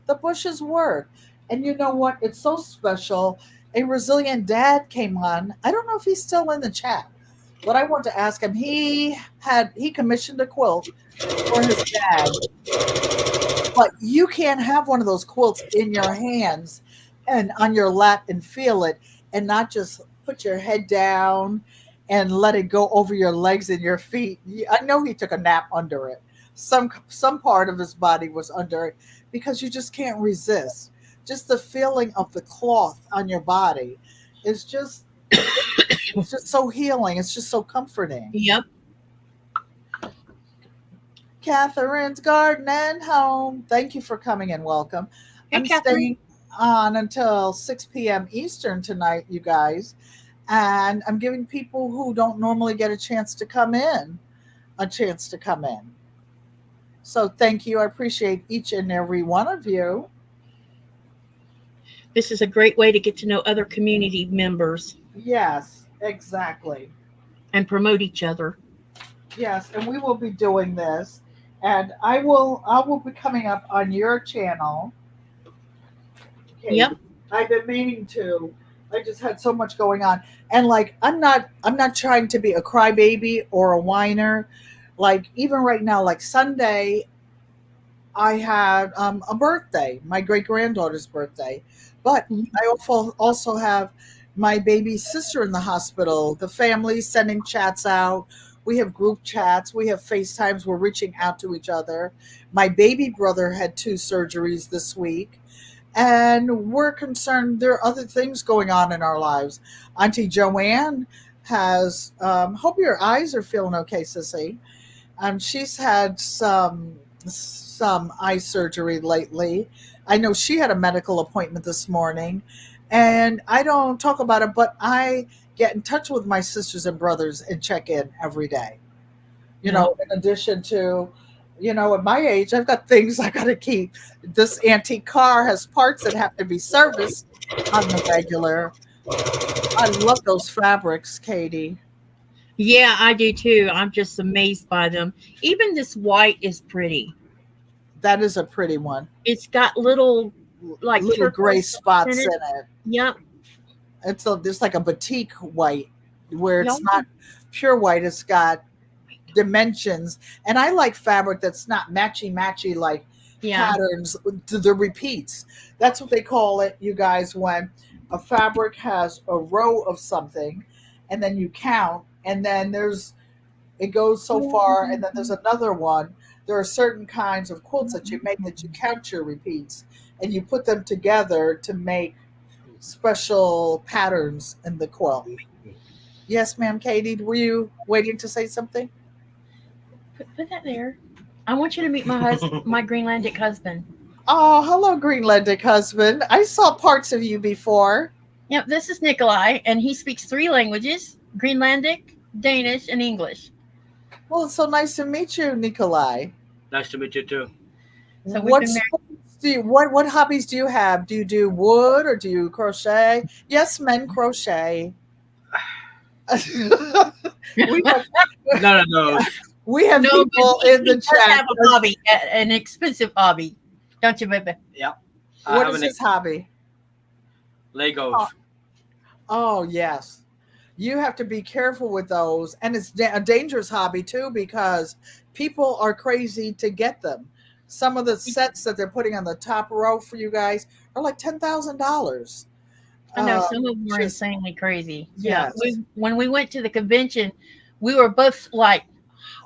The bushes work. And you know what? It's so special. A resilient dad came on. I don't know if he's still in the chat, but I want to ask him. He commissioned a quilt for his dad, but you can't have one of those quilts in your hands and on your lap and feel it and not just put your head down and let it go over your legs and your feet. I know he took a nap under it. Some part of his body was under it because you just can't resist. Just the feeling of the cloth on your body is just it's just so healing. It's just so comforting. Yep. Catherine's Garden and Home. Thank you for coming and welcome. Hey, I'm Catherine. staying on until 6 p.m. Eastern tonight, you guys. And I'm giving people who don't normally get a chance to come in a chance to come in. So thank you. I appreciate each and every one of you. This is a great way to get to know other community members Yes, exactly. and promote each other. Yes, and we will be doing this. And I will be coming up on your channel. Okay. Yep. I've been meaning to. I just had so much going on. And like I'm not trying to be a crybaby or a whiner. Like even right now, like Sunday, I had a birthday, my great granddaughter's birthday. But I also have my baby sister in the hospital, the family sending chats out. We have group chats, we have FaceTimes, we're reaching out to each other. My baby brother had 2 surgeries this week. And we're concerned there are other things going on in our lives. Auntie Joanne has, hope your eyes are feeling okay, sissy. She's had some eye surgery lately. I know she had a medical appointment this morning, and I don't talk about it, but I get in touch with my sisters and brothers and check in every day. In addition to, at my age, I've got things I got to keep. This antique car has parts that have to be serviced on the regular. I love those fabrics, Katy. Yeah, I do too. I'm just amazed by them. Even this white is pretty. That is a pretty one. It's got little Little gray turquoise spots in in it. it. Yep. It's like a batik white where it's Yep. not pure white. It's got dimensions, and I like fabric that's not matchy like Yeah. patterns to the repeats. That's what they call it, you guys, when a fabric has a row of something and then you count and then it goes so far and then there's another one. There are certain kinds of quilts that you make that you count your repeats and you put them together to make special patterns in the quilt. Yes, ma'am. Katy, were you waiting to say something? Put that there. I want you to meet my husband, my Greenlandic husband. Oh, hello, Greenlandic husband. I saw parts of you before. Yep, this is Nikolai, and he speaks 3 languages: Greenlandic, Danish, and English. Well, it's so nice to meet you, Nikolai. Nice to meet you too. So we've been married. What hobbies do you have? Do you do wood or do you crochet? Yes, men crochet. None of those. We have No, people but in the he does chat. have a hobby, an expensive hobby, don't you, baby? Yeah. What is his hobby? Legos. Oh, yes. You have to be careful with those. And it's a dangerous hobby, too, because people are crazy to get them. Some of the sets that they're putting on the top row for you guys are like $10,000. I know some of them are insanely crazy. Yes. Yeah. When we went to the convention, we were both like,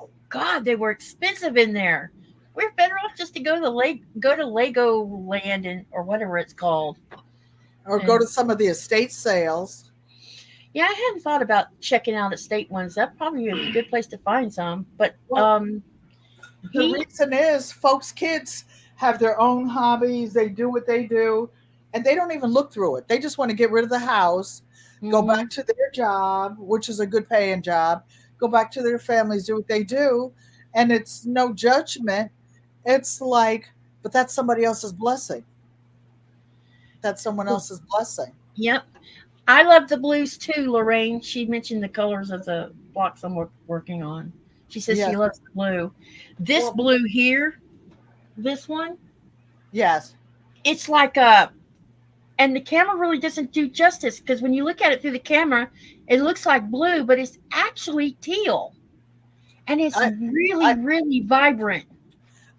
oh, God, they were expensive in there. we're better off just to go to Lego Land or whatever it's called. Or go to some of the estate sales. Yeah, I hadn't thought about checking out estate ones. That'd probably be a good place to find some. But the reason is folks' kids have their own hobbies. They do what they do, and they don't even look through it. They just want to get rid of the house, go back to their job, which is a good paying job, go back to their families, do what they do. And it's no judgment. It's like, but that's somebody else's blessing. That's someone else's blessing. Yep. I love the blues too, Lorraine. She mentioned the colors of the blocks I'm working on. She says she loves the blue. This blue here, this one. Yes. It's like and the camera really doesn't do justice because when you look at it through the camera, it looks like blue, but it's actually teal. And it's really vibrant.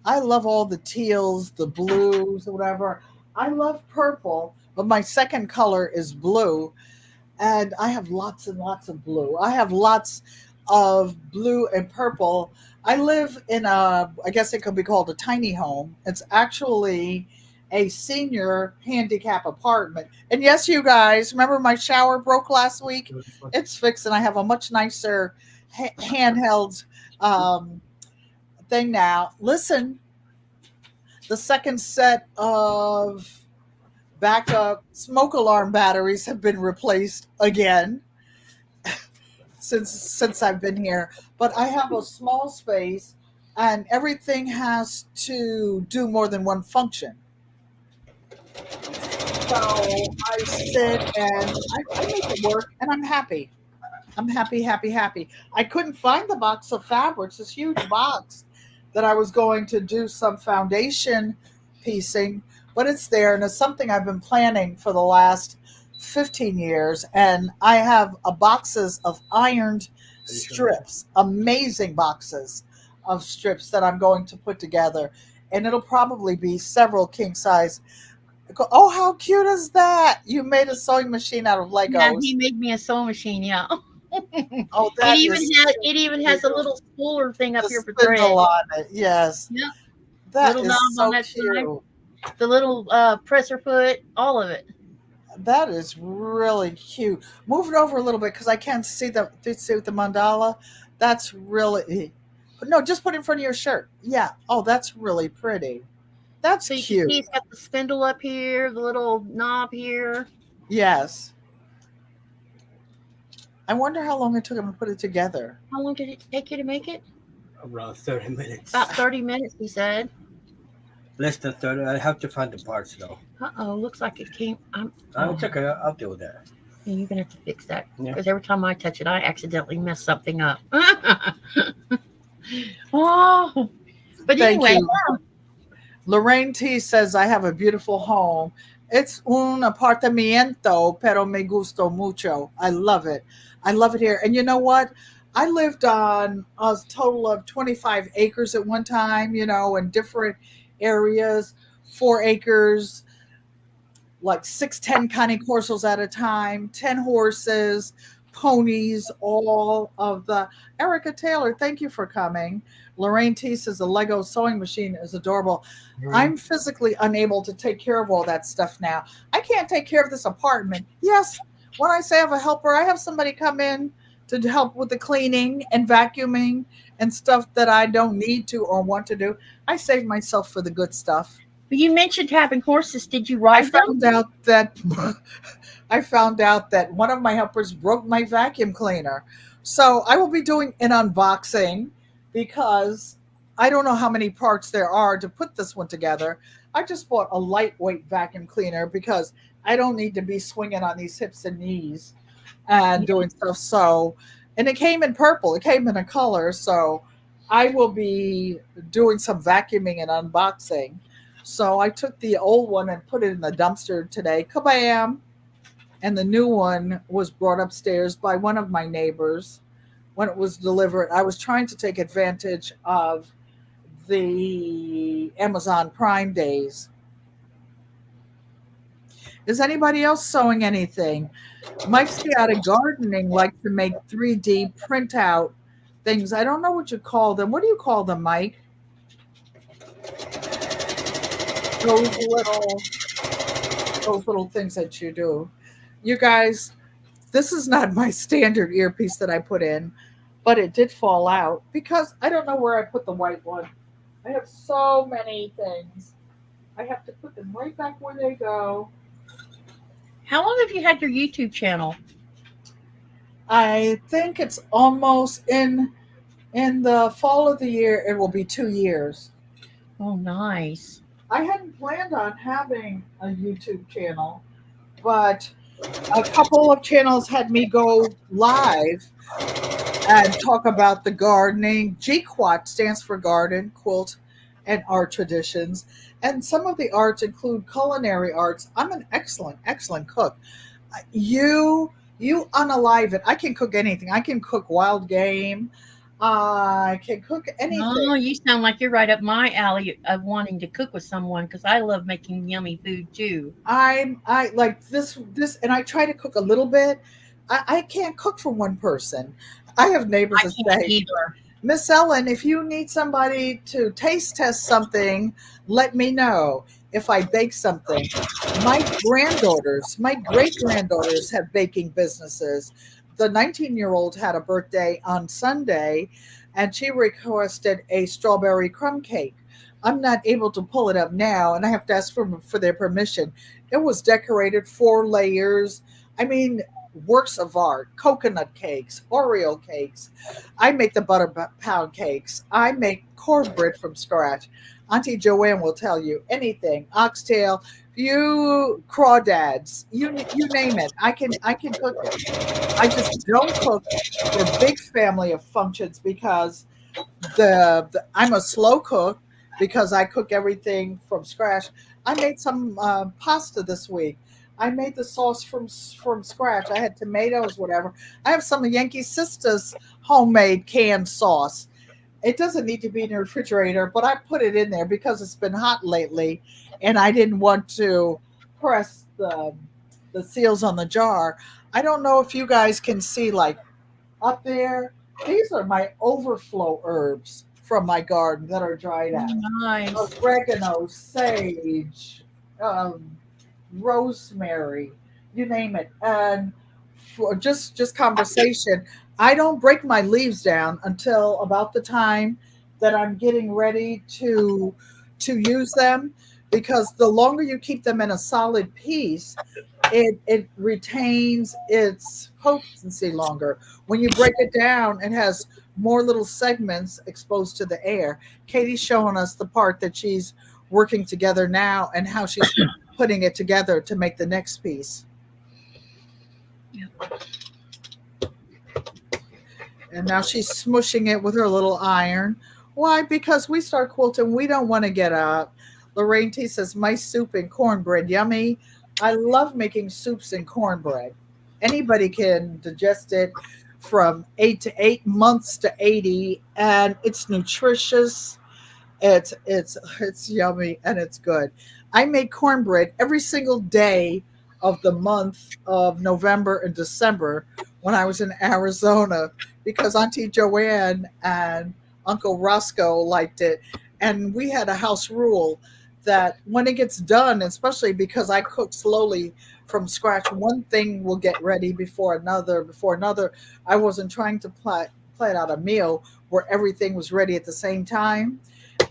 I love all the teals, the blues, or whatever. I love purple, but my second color is blue. And I have lots and lots of blue. I have lots of blue and purple. I live in I guess it could be called a tiny home. It's actually a senior handicap apartment. And yes, you guys, remember my shower broke last week? It's fixed, and I have a much nicer handheld thing now. Listen, the second set of backup smoke alarm batteries have been replaced again since I've been here. But I have a small space, and everything has to do more than one function. So I sit and I make it work, and I'm happy. I'm happy. I couldn't find the box of fabrics, this huge box that I was going to do some foundation piecing, but it's there, and it's something I've been planning for the last 15 years. And I have boxes of ironed strips, amazing boxes of strips that I'm going to put together, and it'll probably be several king size. Oh, how cute is that? You made a sewing machine out of Legos. Yeah, he made me a sewing machine, yeah. Oh, that it even has a little spooler thing up here for thread. On it. Yes. Yeah. That little is knob so on that cute. side, the little presser foot, all of it. That is really cute. Move it over a little bit because I can't see the mandala. That's really, no, just put it in front of your shirt. Yeah. Oh, that's really pretty. That's so you cute. Can see it's got the spindle up here, the little knob here. Yes. I wonder how long it took him to put it together. How long did it take you to make it? Around 30 minutes. About 30 minutes, he said. Less than 30. I have to find the parts though. Looks like it came. It's okay. I'll deal with that. Yeah, you're gonna have to fix that because Yeah. every time I touch it, I accidentally mess something up. Oh, but Thank anyway, you. Lorraine T says, I have a beautiful home. It's un apartamento, pero me gusto mucho. I love it. I love it here. And you know what? I lived on a total of 25 acres at one time, in different areas, 4 acres, like 10 conny corsos at a time, 10 horses, ponies, all of the. Erica Taylor, thank you for coming. Lorraine T says the Lego sewing machine is adorable. I'm physically unable to take care of all that stuff now. I can't take care of this apartment. Yes, when I say I have a helper, I have somebody come in to help with the cleaning and vacuuming and stuff that I don't need to or want to do. I save myself for the good stuff. But you mentioned having horses. Did you ride them? I found out that one of my helpers broke my vacuum cleaner. So I will be doing an unboxing because I don't know how many parts there are to put this one together. I just bought a lightweight vacuum cleaner because I don't need to be swinging on these hips and knees and doing stuff. So, and it came in purple. It came in a color. So I will be doing some vacuuming and unboxing. So I took the old one and put it in the dumpster today. Kabam! And the new one was brought upstairs by one of my neighbors when it was delivered. I was trying to take advantage of the Amazon Prime days. Is anybody else sewing anything? Mike's out of gardening likes to make 3D printout things. I don't know what you call them. What do you call them, Mike? those little those little things that you do. You guys, this is not my standard earpiece that I put in, but it did fall out because I don't know where I put the white one. I have so many things. I have to put them right back where they go. How long have you had your YouTube channel? I think it's almost in the fall of the year. It will be 2 years. Oh, nice. I hadn't planned on having a YouTube channel, but a couple of channels had me go live and talk about the gardening. GQUAT stands for garden, quilt, and art traditions. And some of the arts include culinary arts. I'm an excellent cook. You unalive it. I can cook anything. I can cook wild game. I can cook anything. Oh, you sound like you're right up my alley of wanting to cook with someone because I love making yummy food too. I like this, and I try to cook a little bit. I can't cook for one person. I have neighbors I that can't say, either. Miss Ellen, if you need somebody to taste test something, let me know if I bake something. My great granddaughters have baking businesses. The 19-year-old had a birthday on Sunday and she requested a strawberry crumb cake. I'm not able to pull it up now and I have to ask for their permission. It was decorated 4 layers. I mean, works of art, coconut cakes, Oreo cakes. I make the butter pound cakes. I make cornbread from scratch. Auntie Joanne will tell you anything. Oxtail, you crawdads, you name it. I can cook it. I just don't cook for big family of functions because I'm a slow cook because I cook everything from scratch. I made some pasta this week. I made the sauce from scratch. I had tomatoes, whatever. I have some of Yankee Sister's homemade canned sauce. It doesn't need to be in the refrigerator, but I put it in there because it's been hot lately, and I didn't want to press the seals on the jar. I don't know if you guys can see, like up there. These are my overflow herbs from my garden that are dried Oh, out. nice. Oregano, sage, um, rosemary, you name it. And for just conversation, I don't break my leaves down until about the time that I'm getting ready to use them because the longer you keep them in a solid piece, it retains its potency longer. When you break it down, it has more little segments exposed to the air. Katie's showing us the part that she's working together now and how she's putting it together to make the next piece. And now she's smushing it with her little iron. Why? Because we start quilting, we don't want to get up. Lorraine T says, my soup and cornbread, yummy. I love making soups and cornbread. Anybody can digest it from 8 to 8 months to 80, and it's nutritious. It's yummy and it's good. I make cornbread every single day of the month of November and December when I was in Arizona because Auntie Joanne and Uncle Roscoe liked it. And we had a house rule that when it gets done, especially because I cook slowly from scratch, one thing will get ready before another, before another. I wasn't trying to plan out a meal where everything was ready at the same time.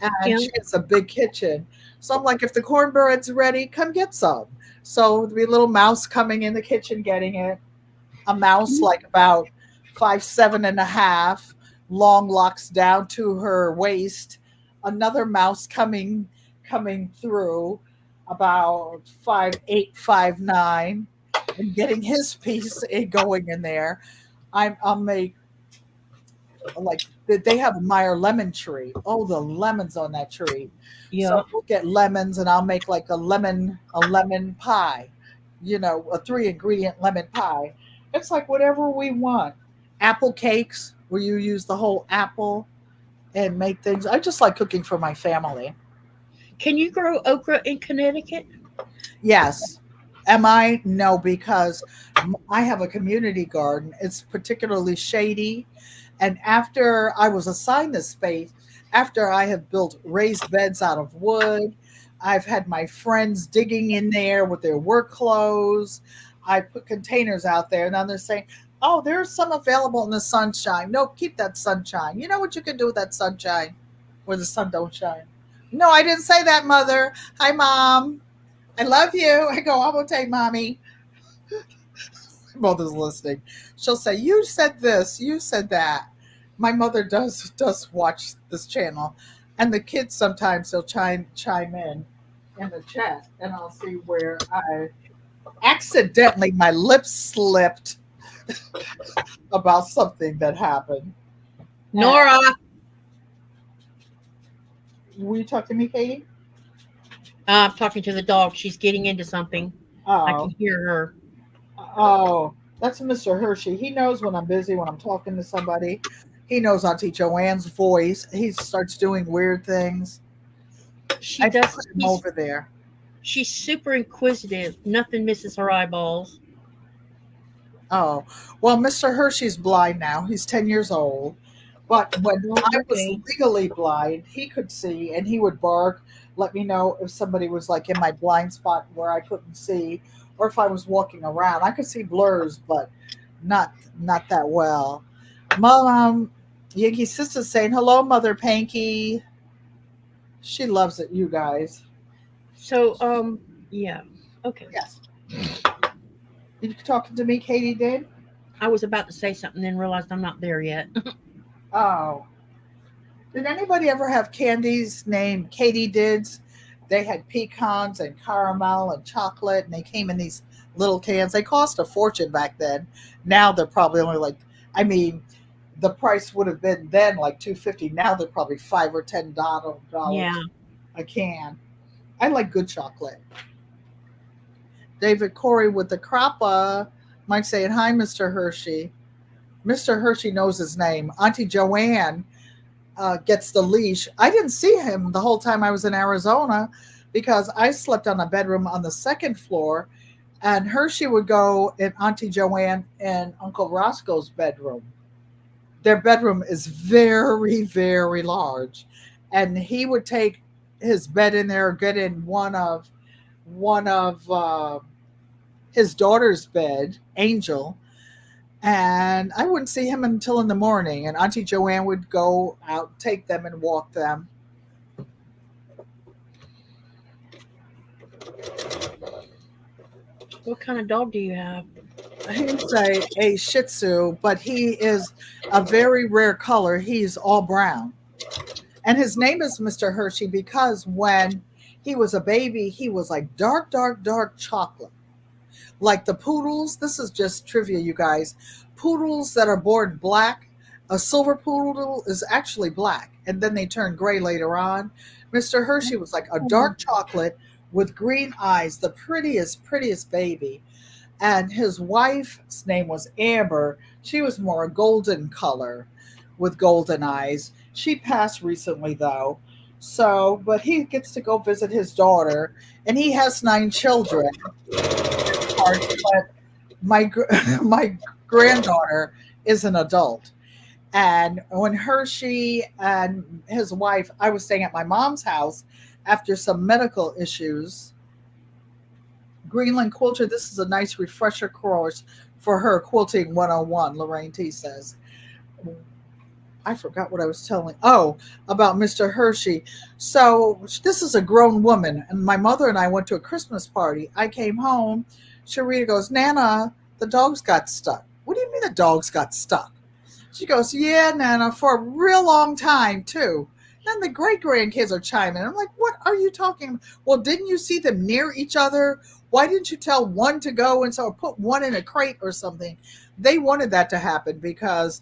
Yeah. And she has a big kitchen. So I'm like, if the cornbread's ready, come get some. So there'd be a little mouse coming in the kitchen getting it. A mouse like about 5'7.5", long locks down to her waist. Another mouse coming through about 5'8", 5'9", and getting his piece going in there. I'll make like they have a Meyer lemon tree. Oh, the lemons on that tree. Yeah. So we'll get lemons and I'll make like a lemon pie, a 3 ingredient lemon pie. It's like whatever we want. Apple cakes where you use the whole apple and make things. I just like cooking for my family. Can you grow okra in Connecticut? Yes. Am I? No, because I have a community garden. It's particularly shady. And after I was assigned this space, after I have built raised beds out of wood, I've had my friends digging in there with their work clothes. I put containers out there, and then they're saying, "Oh, there's some available in the sunshine." No, keep that sunshine. You know what you can do with that sunshine, where the sun don't shine. No, I didn't say that, mother. Hi, mom. I love you. I go, I'm gonna take mommy. Mother's listening. She'll say, "You said this. You said that." My mother does watch this channel, and the kids sometimes they'll chime in the chat, and I'll see where I accidentally my lips slipped about something that happened. Nora. Will you talk to me, Katie? I'm talking to the dog. She's getting into something. I can hear her. Oh, that's Mr. Hershey. He knows when I'm busy, when I'm talking to somebody. He knows Auntie Joanne's voice. He starts doing weird things. I put him over there. She's super inquisitive. Nothing misses her eyeballs. Oh, well, Mr. Hershey's blind now. He's 10 years old. But when I was legally blind, he could see and he would bark, let me know if somebody was like in my blind spot where I couldn't see, or if I was walking around. I could see blurs, but not that well. Mom, Yankee's sister's saying, "Hello, Mother Pankey." She loves it, you guys. So, yeah. Okay. Yes. You talking to me, Katie did? I was about to say something, then realized I'm not there yet. Oh. Did anybody ever have candies named Katydids? They had pecans and caramel and chocolate, and they came in these little cans. They cost a fortune back then. Now they're probably only like, I mean, the price would have been then like $2.50. Now they're probably $5 or $10 a can. I like good chocolate. David Corey with the crappa. Mike saying, "Hi, Mr. Hershey." Mr. Hershey knows his name. Auntie Joanne gets the leash. I didn't see him the whole time I was in Arizona because I slept on a bedroom on the second floor, and Hershey would go in Auntie Joanne and Uncle Roscoe's bedroom. Their bedroom is very, very large, and he would take his bed in there, get in one of his daughter's bed, Angel, and I wouldn't see him until in the morning. And Auntie Joanne would go out, take them, and walk them. What kind of dog do you have? He's a Shih Tzu, but he is a very rare color. He's all brown. And his name is Mr. Hershey because when he was a baby, he was like dark, dark, dark chocolate. Like the poodles, this is just trivia, you guys. Poodles that are born black, a silver poodle is actually black, and then they turn gray later on. Mr. Hershey was like a dark chocolate with green eyes, the prettiest, prettiest baby. And his wife's name was Amber. She was more a golden color with golden eyes. She passed recently, though. So, but he gets to go visit his daughter, and he has 9 children. But my granddaughter is an adult, and when Hershey and his wife, I was staying at my mom's house after some medical issues. Greenland Quilter, this is a nice refresher course for her, Quilting 101, Lorraine T says. I forgot what I was telling. Oh, about Mr. Hershey. So this is a grown woman, and my mother and I went to a Christmas party. I came home. Sharita goes, "Nana, the dogs got stuck." "What do you mean the dogs got stuck?" She goes, "Yeah, Nana, for a real long time, too." Then the great-grandkids are chiming. I'm like, "What are you talking about?" "Well, didn't you see them near each other? Why didn't you tell one to go and so put one in a crate or something?" They wanted that to happen because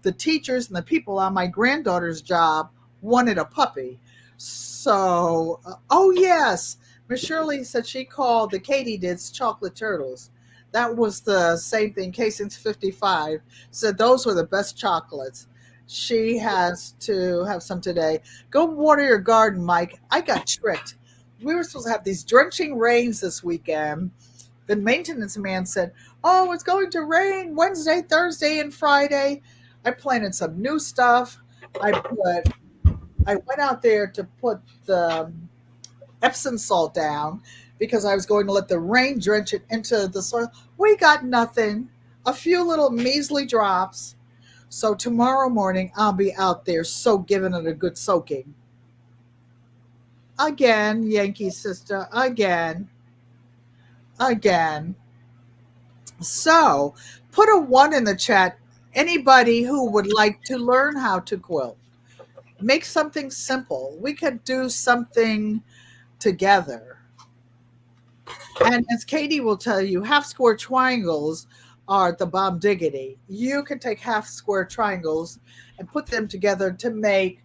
the teachers and the people on my granddaughter's job wanted a puppy. So, oh yes, Miss Shirley said she called the Katydids chocolate turtles. That was the same thing. Casing's 55 said those were the best chocolates. She has to have some today. Go water your garden, Mike. I got tricked. We were supposed to have these drenching rains this weekend. The maintenance man said, "Oh, it's going to rain Wednesday, Thursday, and Friday." I planted some new stuff. I went out there to put the Epsom salt down because I was going to let the rain drench it into the soil. We got nothing, a few little measly drops. So tomorrow morning, I'll be out there giving it a good soaking. Again, Yankee sister, again. So put a 1 in the chat. Anybody who would like to learn how to quilt, make something simple. We could do something together. And as Katy will tell you, half square triangles are the bomb diggity. You can take half square triangles and put them together to make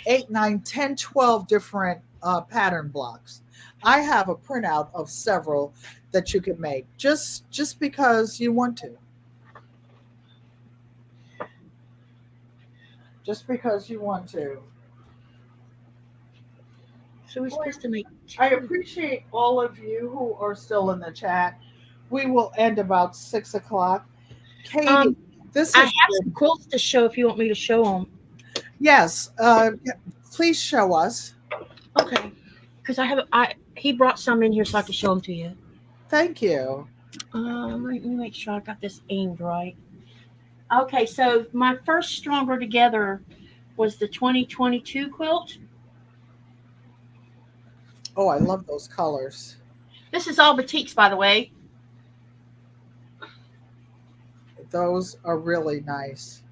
8, 9, 10, 12 different pattern blocks. I have a printout of several that you can make just because you want to. Just because you want to. So we're supposed to make. I appreciate all of you who are still in the chat. We will end about 6 o'clock. Katy, I this have is some quilts to show if you want me to show them. yes. Please show us. Okay, because he brought some in here so I could show them to you. Thank you. Let me make sure I got this aimed right. Okay, so my first Stronger Together was the 2022 quilt. Oh, I love those colors. This is all batiks, by the way. Those are really nice.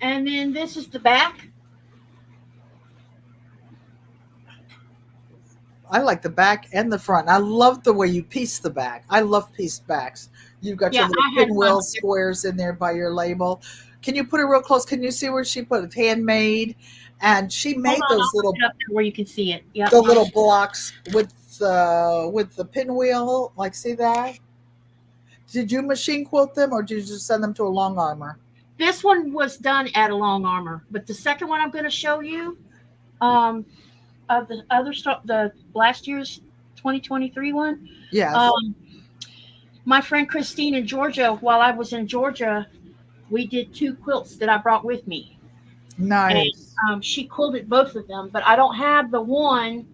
And then this is the back. I like the back and the front. I love the way you piece the back. I love pieced backs. You've got your little pinwheel squares in there by your label. Can you put it real close? Can you see where she put it? Handmade. And she made those little where you can see it. Yeah. The little blocks with the pinwheel. Like, see that? Did you machine quilt them or did you just send them to a long armor? This one was done at a long armor, but the second one I'm going to show you, of the other stuff, the last year's 2023 one. Yes. My friend Christine in Georgia, while I was in Georgia, we did 2 quilts that I brought with me. Nice. And, she quilted both of them, but I don't have the one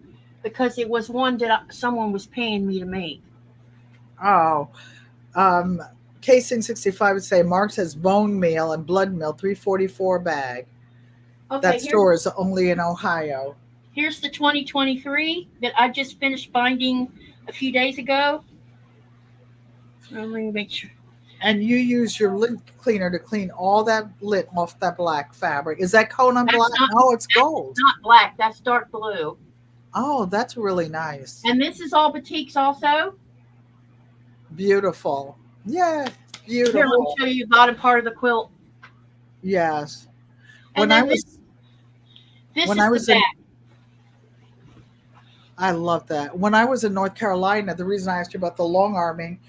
because it was one that someone was paying me to make. Oh, Casing 65 would say Mark says bone meal and blood meal, $3.44 bag. Okay, that store is only in Ohio. Here's the 2023 that I just finished binding a few days ago. Let me make sure. And you use your lint cleaner to clean all that lint off that black fabric. Is that Conan black? No, it's gold. Not black. That's dark blue. Oh, that's really nice. And this is all batiks also. Beautiful. Yeah, beautiful. Here, let me show you the bottom part of the quilt. Yes. When I was in, I love that. When I was in North Carolina, the reason I asked you about the long arming,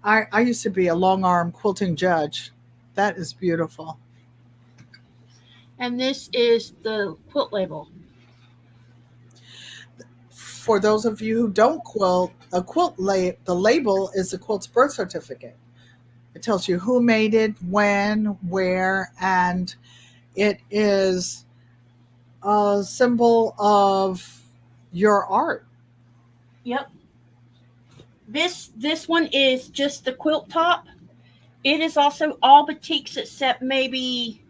I used to be a long arm quilting judge. That is beautiful. And this is the quilt label. For those of you who don't quilt, the label is the quilt's birth certificate. It tells you who made it, when, where, and it is a symbol of your art. Yep. This one is just the quilt top. It is also all batiks except maybe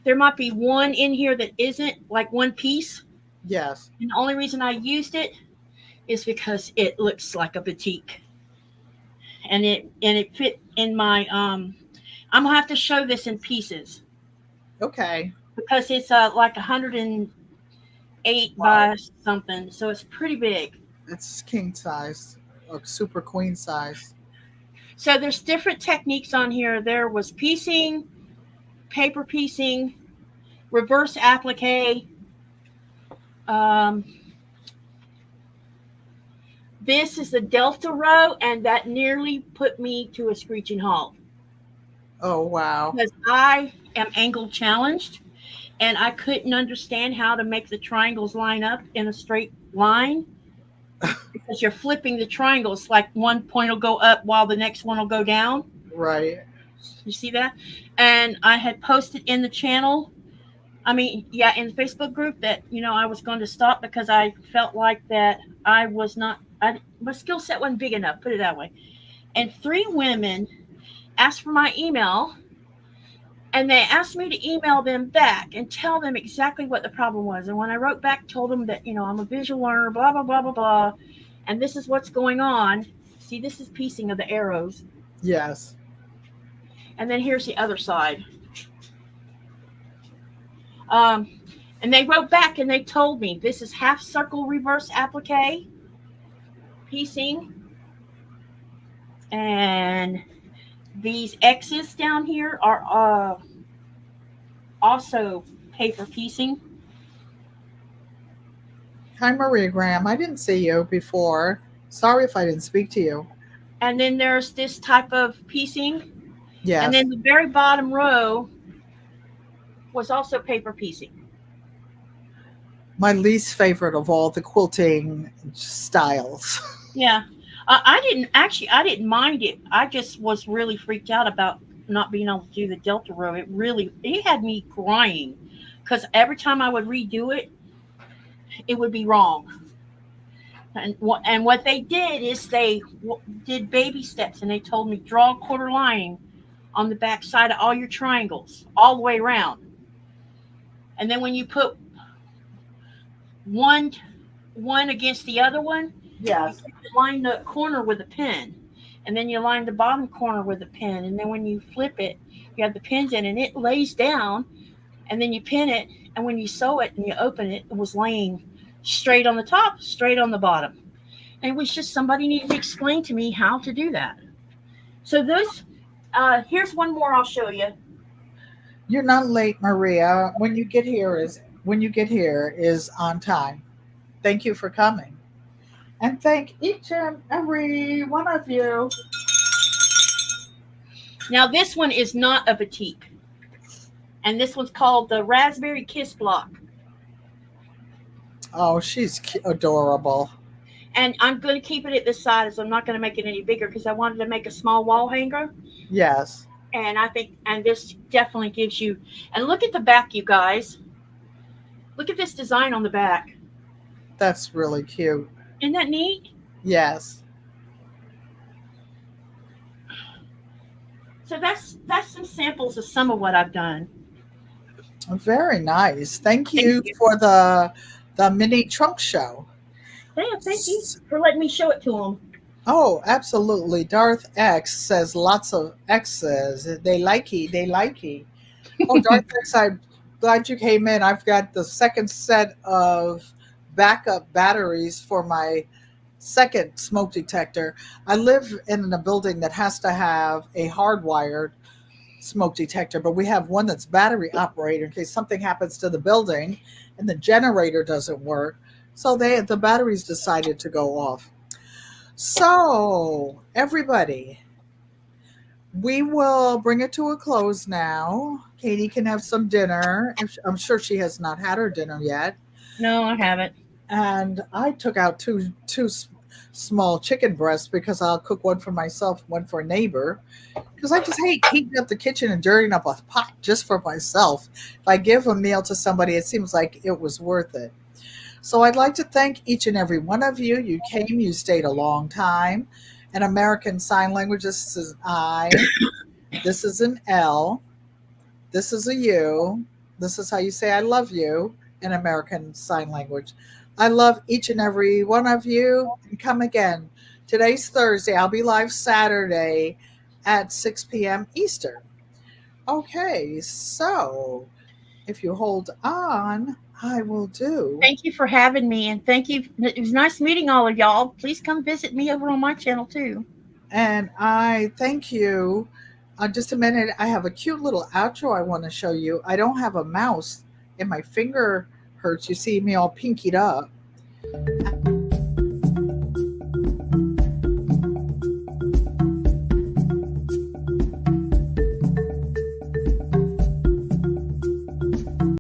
there might be one in here that isn't, like one piece. Yes. And the only reason I used it is because it looks like a batik. And it fit in my I'm gonna have to show this in pieces. Okay. Because it's like 108 by something, so it's pretty big. It's king size or super queen size. So there's different techniques on here. There was piecing, paper piecing, reverse applique. This is the Delta row, and that nearly put me to a screeching halt. Oh, wow. Because I am angle challenged, and I couldn't understand how to make the triangles line up in a straight line. Because you're flipping the triangles, like one point will go up while the next one will go down. Right. You see that? And I had posted in the channel I mean, yeah, in the Facebook group that, I was going to stop because I felt like that I was not, my skill set wasn't big enough, put it that way. And three women asked for my email, and they asked me to email them back and tell them exactly what the problem was. And when I wrote back, told them that, I'm a visual learner, blah, blah, blah, blah, blah, and this is what's going on. See, this is piecing of the arrows. Yes. And then here's the other side. And they wrote back and they told me this is half circle reverse applique, piecing, and these X's down here are also paper piecing. Hi, Maria Graham. I didn't see you before. Sorry if I didn't speak to you. And then there's this type of piecing. Yes. And then the very bottom row was also paper piecing. My least favorite of all the quilting styles. Yeah. I didn't mind it. I just was really freaked out about not being able to do the Delta row. It had me crying because every time I would redo it, it would be wrong. And what they did is they did baby steps, and they told me draw a quarter line on the back side of all your triangles, all the way around. And then when you put one against the other one, Yes. you line the corner with a pin, and then you line the bottom corner with a pin, and then when you flip it, you have the pins in, and it lays down, and then you pin it, and when you sew it and you open it, it was laying straight on the top, straight on the bottom. And it was just somebody needed to explain to me how to do that. So here's one more I'll show you. You're not late, Maria. When you get here is on time. Thank you for coming. And thank each and every one of you. Now this one is not a batik. And this one's called the Raspberry Kiss Block. Oh, she's adorable. And I'm going to keep it at this size. I'm not going to make it any bigger because I wanted to make a small wall hanger. Yes. And and this definitely gives you, and look at the back, you guys. Look at this design on the back. That's really cute. Isn't that neat? Yes. So that's some samples of some of what I've done. Very nice. Thank you for the mini trunk show. Yeah, thank you for letting me show it to them. Oh, absolutely. Darth X says lots of X's. They likey. Oh, Darth X, I'm glad you came in. I've got the second set of backup batteries for my second smoke detector. I live in a building that has to have a hardwired smoke detector, but we have one that's battery operated in case something happens to the building and the generator doesn't work. So the batteries decided to go off. So everybody, we will bring it to a close now. Katy can have some dinner. I'm sure she has not had her dinner yet. No, I haven't. And I took out two small chicken breasts because I'll cook one for myself, one for a neighbor. Because I just hate heating up the kitchen and dirtying up a pot just for myself. If I give a meal to somebody, it seems like it was worth it. So I'd like to thank each and every one of you. You came, you stayed a long time. In American Sign Language, this is an I, this is an L, this is a U. This is how you say I love you in American Sign Language. I love each and every one of you, and come again. Today's Thursday. I'll be live Saturday at 6 p.m. Eastern. Okay, so if you hold on, I will do. Thank you for having me, and thank you. It was nice meeting all of y'all. Please come visit me over on my channel too. And I thank you. Just a minute. I have a cute little outro I want to show you. I don't have a mouse, and my finger hurts. You see me all pinkied up.